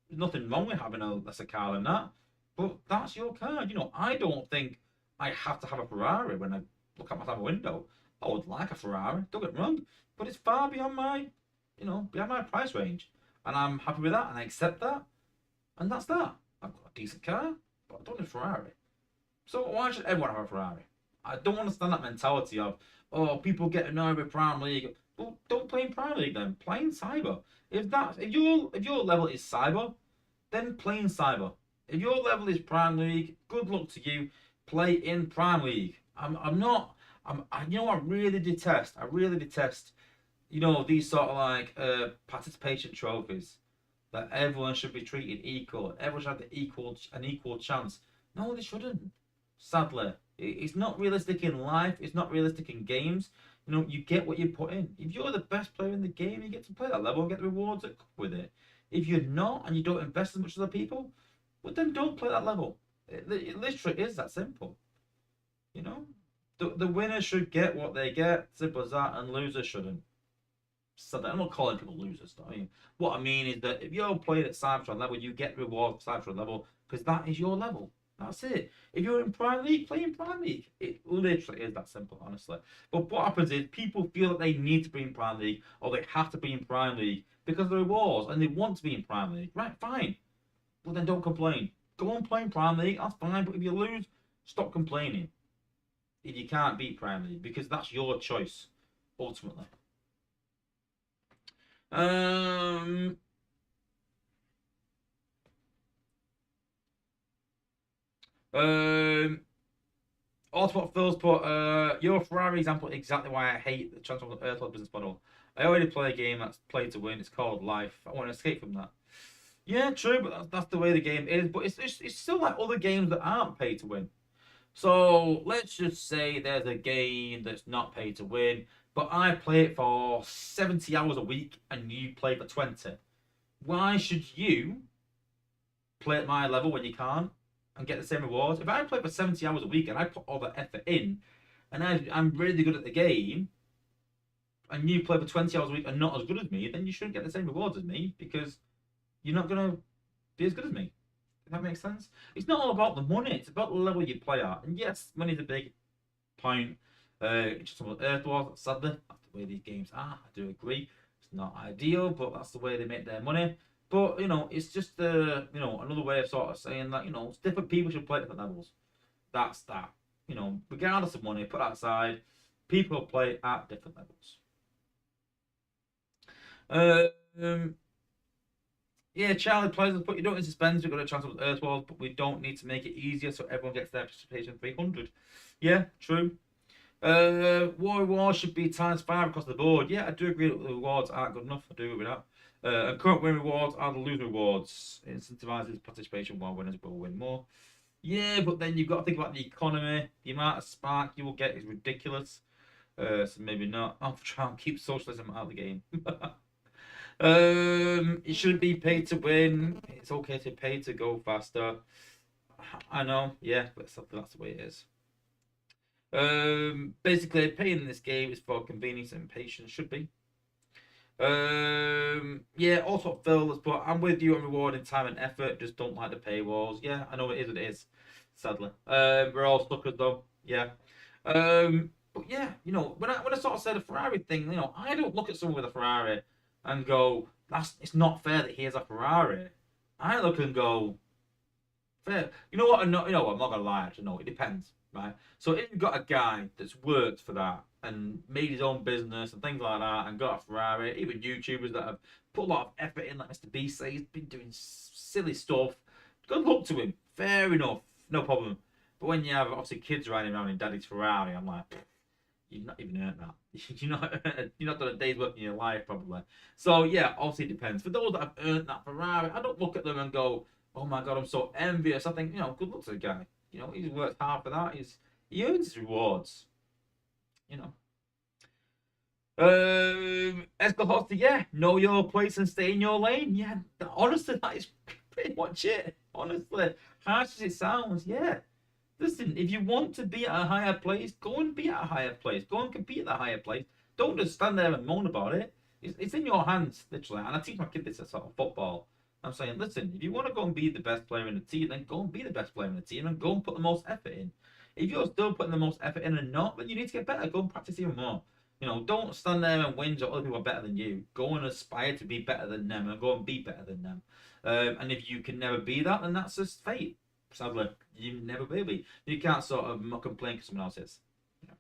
There's nothing wrong with having a lesser car than that. But that's your car. You know, I don't think I have to have a Ferrari when I look out my window. I would like a Ferrari, don't get me wrong. But it's far beyond my, beyond my price range. And I'm happy with that and I accept that. And that's that. I've got a decent car, but I don't need a Ferrari. So why should everyone have a Ferrari? I don't understand that mentality of, oh, people get annoyed with Prime League. Well, don't play in Prime League then. Play in Cyber. If your level is Cyber, then play in Cyber. If your level is Prime League, good luck to you. Play in Prime League. You know what I really detest? These sort of like participation trophies that everyone should be treated equal. Everyone should have an equal chance. No, they shouldn't. Sadly, it's not realistic in life. It's not realistic in games. You know, you get what you put in. If you're the best player in the game, you get to play that level and get the rewards that come with it. If you're not and you don't invest as much as other people, well then don't play that level. It literally is that simple. You know, the winners should get what they get, simple as that, and losers shouldn't. So I'm not calling people losers. What I mean is that if you're playing at Cybertron level, you get reward for Cybertron level because that is your level. That's it. If you're in Prime League, play in Prime League. It literally is that simple, honestly. But what happens is people feel that they need to be in Prime League or they have to be in Prime League because of the rewards and they want to be in Prime League. Right, fine. Well, then don't complain. Go and play in Prime League, that's fine. But if you lose, stop complaining. If you can't beat Prime League because that's your choice, ultimately. Autobot Phil's put, your Ferrari example exactly why I hate the transform of Earth business model. I already play a game that's played to win. It's called life. I want to escape from that. Yeah, true, but that's the way the game is. But it's still like other games that aren't pay to win. So let's just say there's a game that's not pay to win, but I play it for 70 hours a week and you play for 20. Why should you play at my level when you can't and get the same rewards? If I play for 70 hours a week and I put all the effort in and I'm really good at the game and you play for 20 hours a week and not as good as me, then you shouldn't get the same rewards as me because you're not going to be as good as me. Does that make sense? It's not all about the money. It's about the level you play at. And yes, money's a big point. Just some Earth Wars, sadly, that's the way these games are. I do agree. It's not ideal, but that's the way they make their money. But, it's just, another way of sort of saying that, different people should play at different levels. That's that. Regardless of money, put that aside, people play at different levels. Yeah, Charlie players put you don't need to spend. We've got a chance with Earth Wars, but we don't need to make it easier so everyone gets their participation 300. Yeah, true. War should be ×5 across the board. Yeah, I do agree that the rewards aren't good enough. I do agree with that. And current win rewards are the lose rewards. It incentivizes participation while winners will win more. Yeah, but then you've got to think about the economy. The amount of spark you will get is ridiculous. So maybe not. I'll try and keep socialism out of the game. It shouldn't be pay to win. It's okay to pay to go faster. I know, yeah, but that's the way it is. Basically, paying in this game is for convenience and patience. Should be. Yeah, also Phil, but I'm with you on rewarding time and effort. Just don't like the paywalls. Yeah, I know it is what it is. Sadly, we're all suckers though. Yeah. But yeah, when I sort of say the Ferrari thing, I don't look at someone with a Ferrari and go, it's not fair that he has a Ferrari. I look and go, fair. You know what? I'm not gonna lie. Actually, no, it depends, right? So if you've got a guy that's worked for that and made his own business and things like that and got a Ferrari, even YouTubers that have put a lot of effort in, like Mr. Beast say, he's been doing silly stuff. Good luck to him. Fair enough, no problem. But when you have obviously kids riding around in daddy's Ferrari, I'm like, you've not even earned that. You're not done a day's work in your life, probably. So yeah, obviously it depends. For those that have earned that Ferrari, I don't look at them and go, oh my god, I'm so envious. I think, good luck to the guy. He's worked hard for that. He earns his rewards. Escalhosta, yeah, know your place and stay in your lane. Yeah, honestly, that is pretty much it. Honestly, harsh as it sounds, yeah. Listen, if you want to be at a higher place, go and be at a higher place. Go and compete at a higher place. Don't just stand there and moan about it. It's in your hands, literally. And I teach my kids this at sort of football. I'm saying, listen, if you want to go and be the best player in the team, then go and be the best player in the team and go and put the most effort in. If you're still putting the most effort in and not, then you need to get better. Go and practice even more. You know, don't stand there and whinge that other people are better than you. Go and aspire to be better than them and go and be better than them. And if you can never be that, then that's just fate. Sadly, you never will be. You can't sort of muck and complain because someone else is. You know.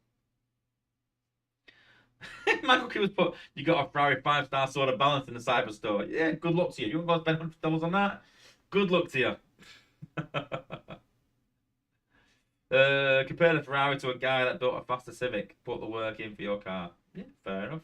Michael Q was put, you got a Ferrari 5-star sort of balance in the cyber store. Yeah, good luck to you. You want to go spend $100 on that? Good luck to you. Compare the Ferrari to a guy that built a faster Civic. Put the work in for your car. Yeah, fair enough.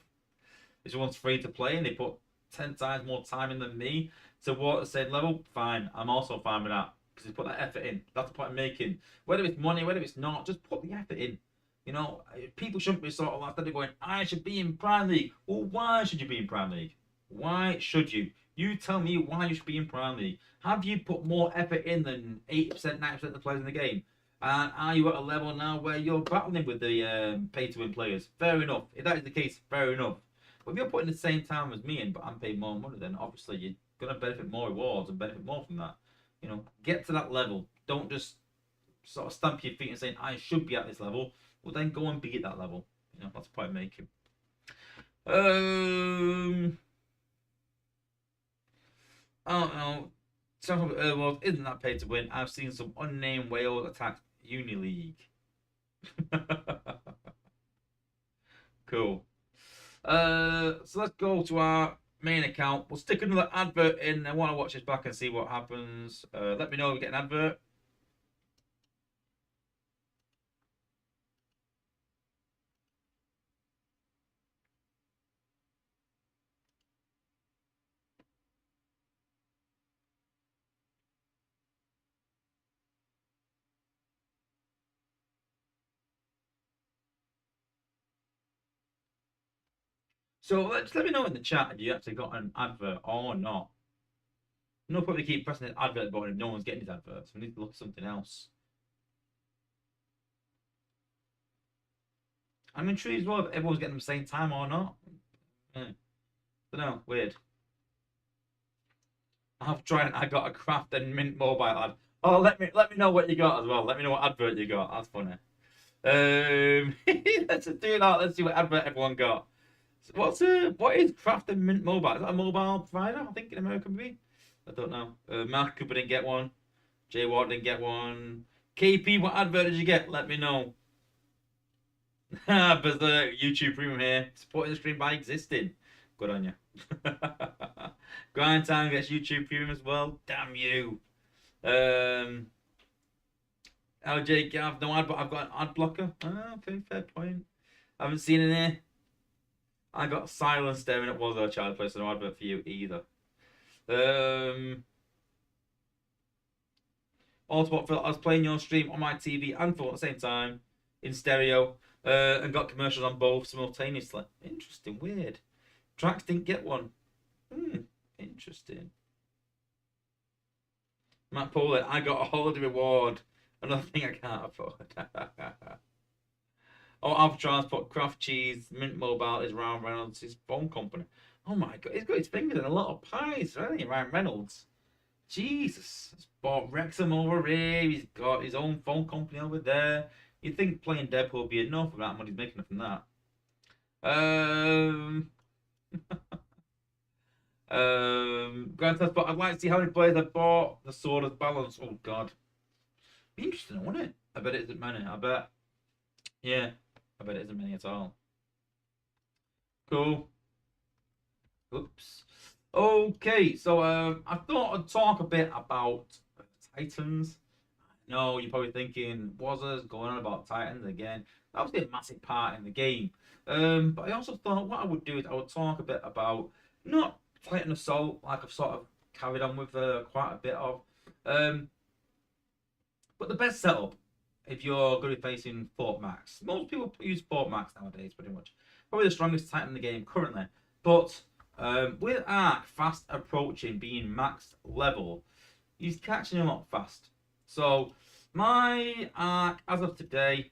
If someone's free to play and they put 10 times more time in than me to walk the same level, fine. I'm also fine with that. Because put that effort in. That's the point I'm making. Whether it's money, whether it's not, just put the effort in. You know, people shouldn't be sort of like that. Going, I should be in Prime League. Well, why should you be in Prime League? Why should you? You tell me why you should be in Prime League. Have you put more effort in than 80%, 90% of the players in the game? And are you at a level now where you're battling with the pay-to-win players? Fair enough. If that is the case, fair enough. But if you're putting the same time as me in, but I'm paying more money, then obviously you're going to benefit more rewards and benefit more from that. You know, get to that level. Don't just sort of stamp your feet and saying, I should be at this level. Well, then go and be at that level. You know, that's the point I'm making. I don't know. Well, isn't that pay to win? I've seen some unnamed whales attack Uni League. Cool. So let's go to our main account. We'll stick another advert in. I want to watch this back and see what happens. Let me know if we get an advert. So let me know in the chat if you actually got an advert or not. No point we keep pressing the advert button if no one's getting these adverts. We need to look at something else. I'm intrigued as well if everyone's getting them the same time or not. Don't know. Weird. I've tried. I got a Craft and Mint mobile ad. Oh, let me know what you got as well. Let me know what advert you got. That's funny. Let's do that. Let's see what advert everyone got. So what is Craft and Mint mobile? Is that a mobile provider? I think in America maybe. I don't know. Mark Cooper didn't get one. Jay Ward didn't get one. KP, what advert did you get? Let me know. Berserk, YouTube Premium here. Supporting the stream by existing. Good on you. Grind Time gets YouTube Premium as well. Damn you. LJ Gav, no ad, but I've got an ad blocker. Oh, okay, fair point. I haven't seen it here. I got silence staring at Wozza Child Play, so no advert for you either. Autobot Phil, I was playing your stream on my TV and phone at the same time in stereo, and got commercials on both simultaneously. Interesting, weird. Trax didn't get one. Interesting. Matt Poland, I got a holiday reward. Another thing I can't afford. Oh, Alpha Transport, Craft Cheese, Mint Mobile is Ryan Reynolds' his phone company. Oh my god, he's got his fingers in a lot of pies, hasn't he, Ryan Reynolds? Jesus. He's bought Wrexham over here, he's got his own phone company over there. You'd think playing Deadpool would be enough for that money he's making from that. Grand Theft Auto, I'd like to see how many players have bought the Sword of Balance. Oh god. Be interesting, wouldn't it? I bet it isn't many. I bet. Yeah. I bet it isn't many at all. Cool. Oops. Okay, so I thought I'd talk a bit about Titans. No, you're probably thinking, Wozza's going on about Titans again. That was a massive part in the game. But I also thought what I would do is I would talk a bit about not Titan Assault, like I've sort of carried on with quite a bit of. But the best setup if you're going to be facing Fort Max. Most people use Fort Max nowadays, pretty much. Probably the strongest Titan in the game currently. But with Ark fast approaching being max level, he's catching him up fast. So my Ark as of today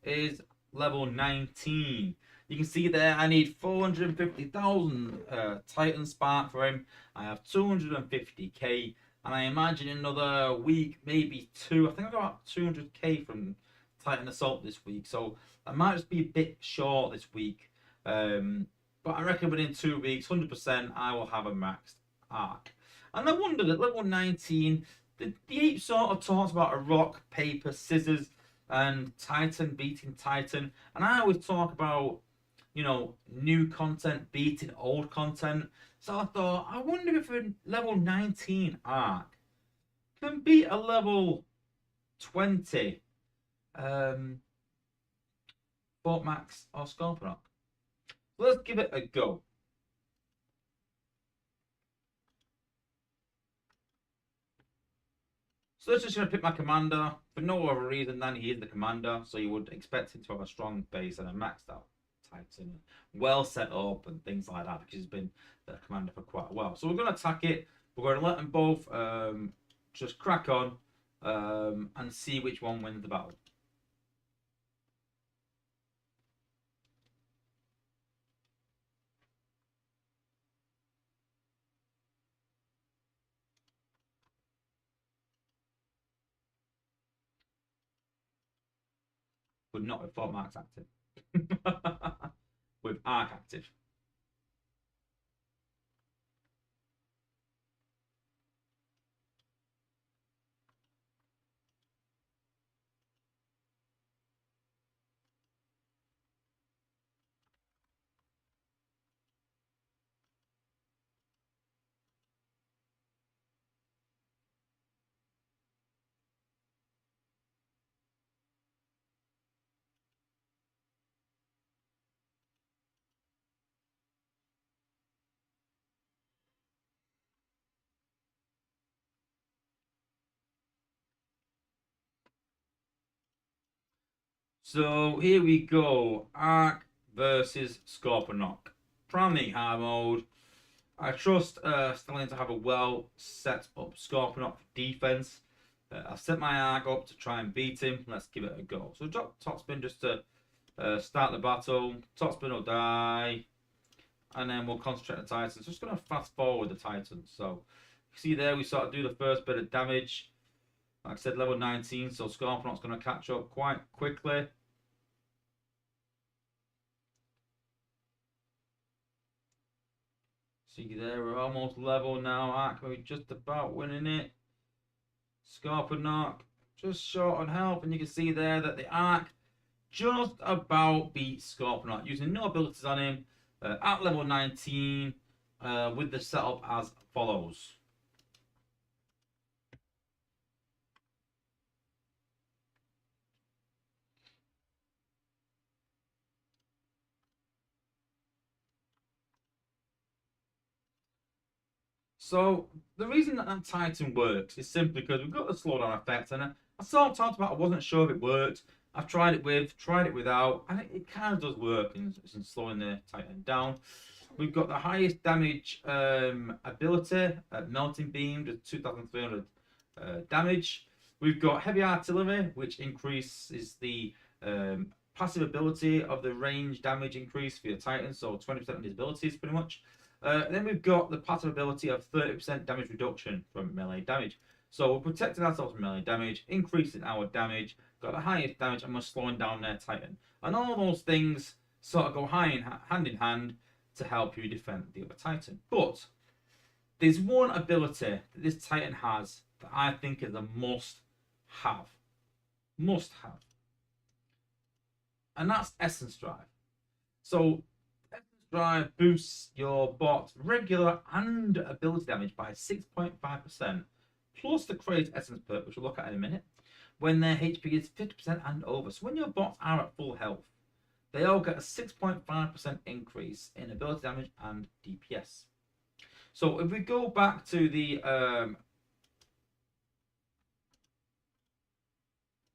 is level 19. You can see there I need 450,000 Titan Spark for him. I have 250k, and I imagine another week, maybe two. I think I got about 200k from Titan Assault this week, so I might just be a bit short this week. But I reckon within 2 weeks, 100%, I will have a maxed Ark. And I wondered at level 19, the ape sort of talks about a rock, paper, scissors, and Titan beating Titan. And I always talk about, you know, new content beating old content. So I thought, I wonder if a level 19 Ark can beat a level 20 Fort Max or Scorpion. So let's give it a go. So let's just going to pick my commander for no other reason than he is the commander. So you would expect him to have a strong base and a maxed out Titan, well set up and things like that, because he's been the commander for quite a while. So we're going to attack it. We're going to let them both just crack on and see which one wins the battle. But not with Fort Max active. With Ark active. So here we go. Ark versus Scorponok. Primary hard mode. I trust Stallion to have a well set up Scorponok defense. I've set my Ark up to try and beat him. Let's give it a go. So drop Topspin just to start the battle. Topspin will die. And then we'll concentrate on the Titans. Just going to fast forward the Titans. So you see there we sort of do the first bit of damage. Like I said, level 19. So Scorponok's going to catch up quite quickly. See there, we're almost level now. Ark maybe just about winning it. Scorponok just short on health, and you can see there that the Ark just about beat Scorponok, using no abilities on him at level 19 with the setup as follows. So the reason that Titan works is simply because we've got the slowdown effect, and I sort of talked about I wasn't sure if it worked. I've tried it with, tried it without, and it kind of does work in slowing the Titan down. We've got the highest damage ability at Melting Beam, to 2,300 damage. We've got Heavy Artillery, which increases the passive ability of the range damage increase for your Titan, so 20% of his abilities pretty much. Then we've got the passive ability of 30% damage reduction from melee damage. So we're protecting ourselves from melee damage, increasing our damage, got the highest damage, and we're slowing down their Titan. And all those things sort of go hand in hand to help you defend the other Titan. But there's one ability that this Titan has that I think is a must have. Must have. And that's Essence Drive. So Drive boosts your bot's regular and ability damage by 6.5%, plus the Crazed Essence perk, which we'll look at in a minute, when their HP is 50% and over. So when your bots are at full health, they all get a 6.5% increase in ability damage and DPS. So if we go back to the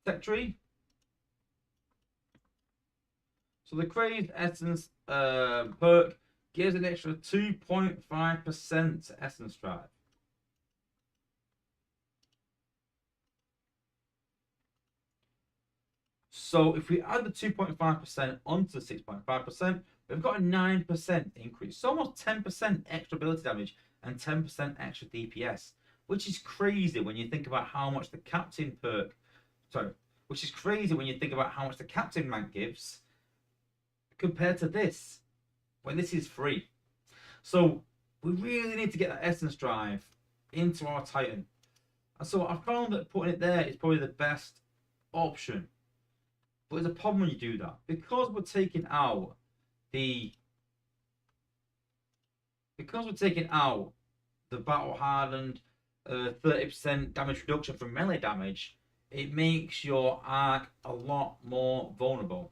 tech tree, so the Crazed Essence perk gives an extra 2.5% to Essence Drive. So if we add the 2.5% onto the 6.5%, we've got a 9% increase. So almost 10% extra ability damage and 10% extra DPS, which is crazy when you think about how much the captain perk, sorry, which is crazy when you think about how much the captain rank gives compared to this, when this is free. So we really need to get that essence drive into our Titan. And so I found that putting it there is probably the best option. But there's a problem when you do that. Because we're taking out the battle hardened 30% damage reduction from melee damage, it makes your Ark a lot more vulnerable.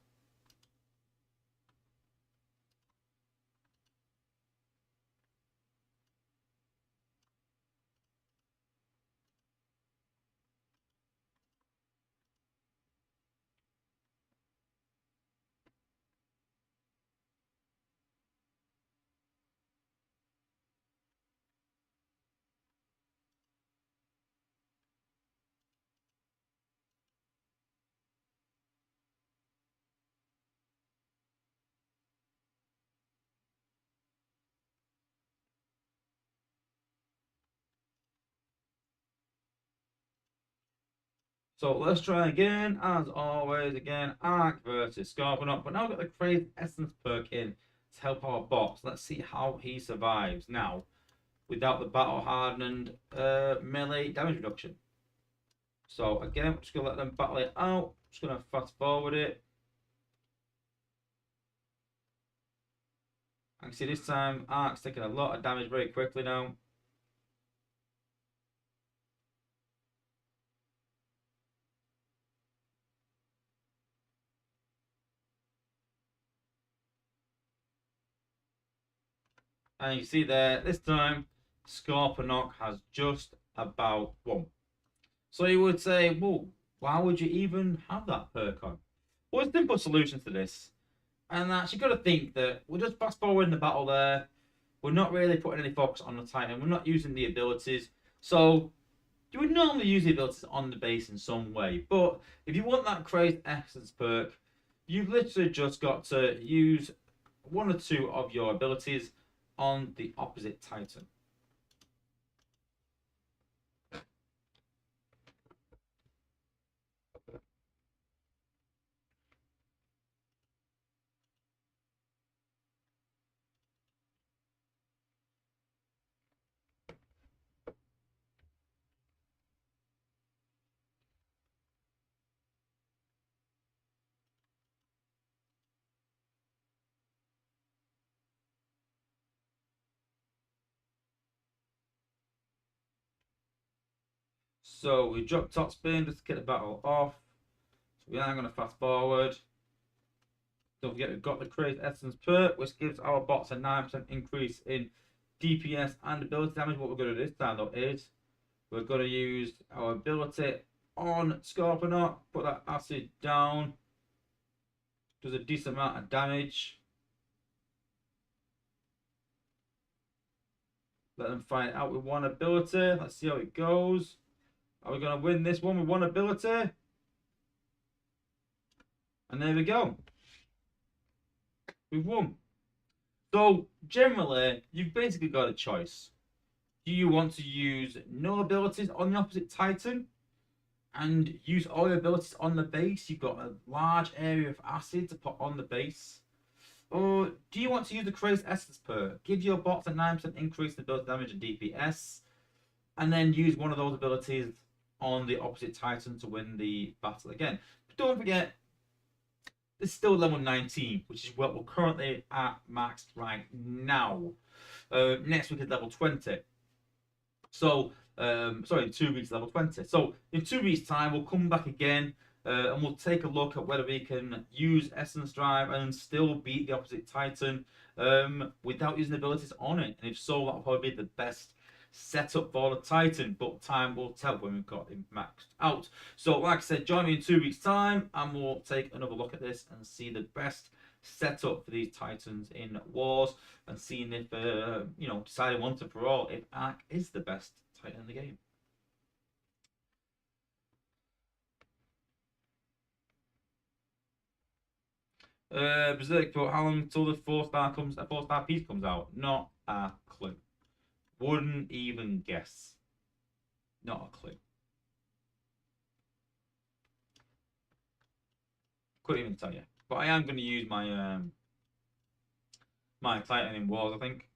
So let's try again, as always, again, Ark versus Scorpion. But now we've got the Crazed Essence perk in to help our boss. Let's see how he survives now without the battle hardened melee damage reduction. So again, I'm just going to let them battle it out. Just going to fast forward it. I can see this time Ark's taking a lot of damage very quickly now. And you see there, this time, Scorponok has just about won. So you would say, well, why would you even have that perk on? Well, there's a simple solution to this. And that's, you've got to think that we're just fast forwarding the battle there. We're not really putting any focus on the Titan. We're not using the abilities. So you would normally use the abilities on the base in some way. But if you want that Crazed Essence perk, you've literally just got to use one or two of your abilities on the opposite Titan. So we drop top spin just to get the battle off. So we are going to fast forward. Don't forget we've got the Crazed Essence perk, which gives our bots a 9% increase in DPS and ability damage. What we're going to do this time though is we're going to use our ability on Scorponok, put that acid down. Does a decent amount of damage. Let them fight it out with one ability. Let's see how it goes. Are we going to win this one with one ability? And there we go. We've won. So, generally, you've basically got a choice. Do you want to use no abilities on the opposite Titan and use all your abilities on the base? You've got a large area of acid to put on the base. Or do you want to use the Crazed Essence perk? Give your bots a 9% increase in ability damage and DPS, and then use one of those abilities on the opposite Titan to win the battle again. But don't forget, it's still level 19, which is what we're currently at maxed right now. Next week is level 20. So, sorry, in 2 weeks, level 20. So, in 2 weeks' time, we'll come back again and we'll take a look at whether we can use Essence Drive and still beat the opposite Titan without using abilities on it. And if so, that'll probably be the best setup for the Titan, but time will tell when we've got him maxed out. So, like I said, join me in 2 weeks' time and we'll take another look at this and see the best setup for these Titans in Wars and seeing if, deciding once and for all if Ark is the best Titan in the game. Berserk, but how long until the 4-star piece comes out? Not a clue. Wouldn't even guess. Not a clue. Couldn't even tell you. But I am going to use my my Titan in Wars, I think.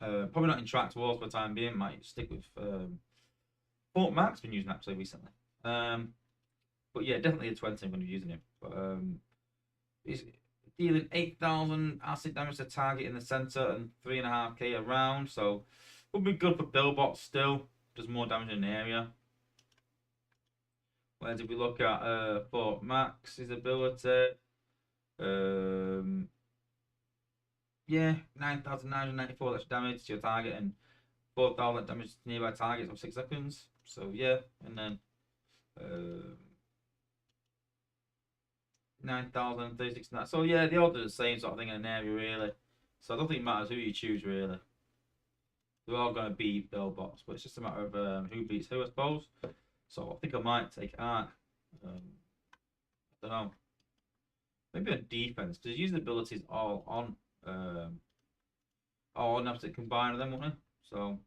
Probably not in Tracked Wars for the time being. Might stick with Fort Mac's been using that play recently. But yeah, definitely a 20 I'm going to be using him. But he's dealing 8,000 acid damage to target in the center and 3.5k around. So would be good for Billbots still. Does more damage in the area. Whereas if we look at Fort Mac's ability, yeah, 9,994 that's damage to your target and 4,000 damage to nearby targets of 6 seconds. So yeah, and then 9,036. So yeah, they all do the same sort of thing in an area really. So I don't think it matters who you choose really. They're all going to beat Billbots, but it's just a matter of who beats who, I suppose. So I think I might take Ark. I don't know. Maybe on defense because using abilities all on absolute combine of them, won't I? So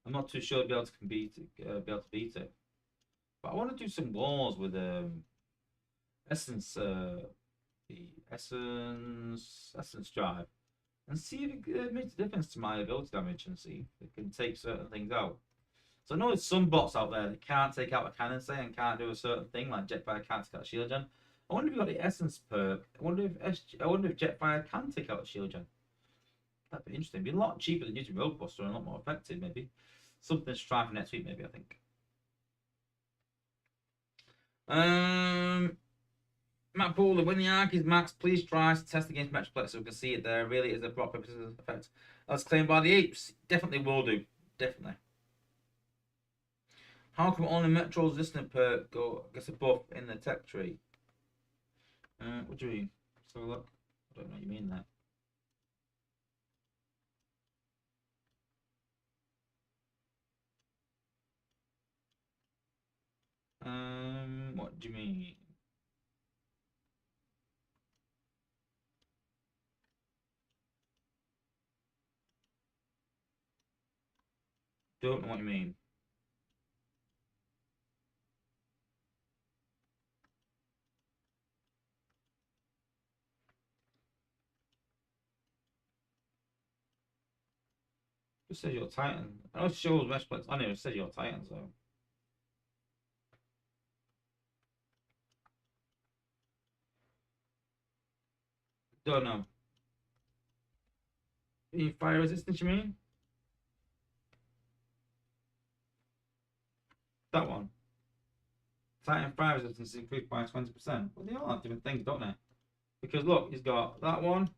I'm not too sure I'll be able to beat it. But I want to do some wars with Essence, the Essence drive, and see if it makes a difference to my ability damage and see if it can take certain things out. So I know there's some bots out there that can't take out a cannon, say, and can't do a certain thing like Jetfire can't take out a shield gen. I wonder if you got the Essence perk. I wonder if Jetfire can take out a shield gen. That'd be interesting. It'd be a lot cheaper than using Rogue Buster and a lot more effective, maybe. Something to try for next week, maybe, I think. Matt Bowler, when the Ark is max, please try to test against Metroplex so we can see it there. Really is a proper effect. As claimed by the apes. Definitely will do. Definitely. How come only Metro resistant perk gets a buff in the tech tree? What do you mean? So look, I don't know what you mean there. What do you mean? Don't know what you mean. It says you're Titan. I know it shows Metroplex. I know it says you're Titan, so. Don't know. Fire resistance, you mean? That one. Titan fire resistance increased by 20%. Well, they all have different things, don't they? Because look, he's got that one.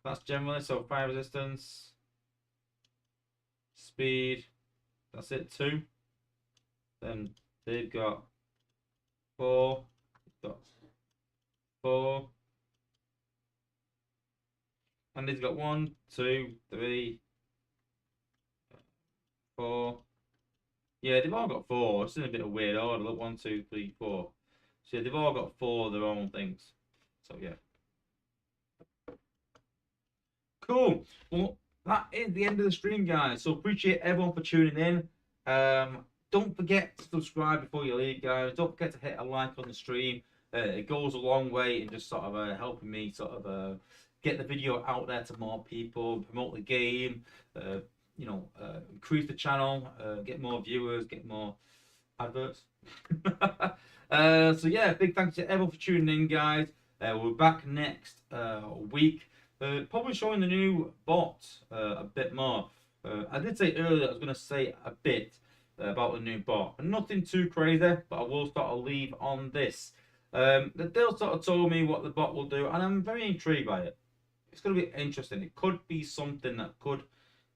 That's generally so fire resistance, speed. That's it, 2. Then they've got 4. Got 4. And he's got 1, 2, 3, 4. Yeah, they've all got 4. It's in a bit of weird order. Look, 1, 2, 3, 4. So yeah, they've all got 4 of their own things. So yeah. Cool. Well, that is the end of the stream, guys. So appreciate everyone for tuning in. Don't forget to subscribe before you leave, guys. Don't forget to hit a like on the stream. It goes a long way in just sort of helping me sort of get the video out there to more people, promote the game, increase the channel, get more viewers, get more adverts. So yeah, big thanks to everyone for tuning in, guys. We're back next week, probably showing the new bot a bit more. I did say earlier I was going to say a bit about the new bot, nothing too crazy, but I will sort of leave on this. The deal sort of told me what the bot will do, and I'm very intrigued by it. It's going to be interesting. It could be something that could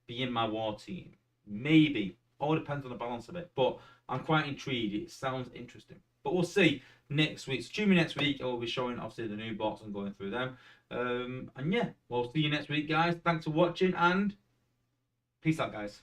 be in my war team. Maybe. All depends on the balance of it. But I'm quite intrigued. It sounds interesting. But we'll see next week. So tune me next week. I will be showing, obviously, the new bots and going through them. And yeah, we'll see you next week, guys. Thanks for watching, and peace out, guys.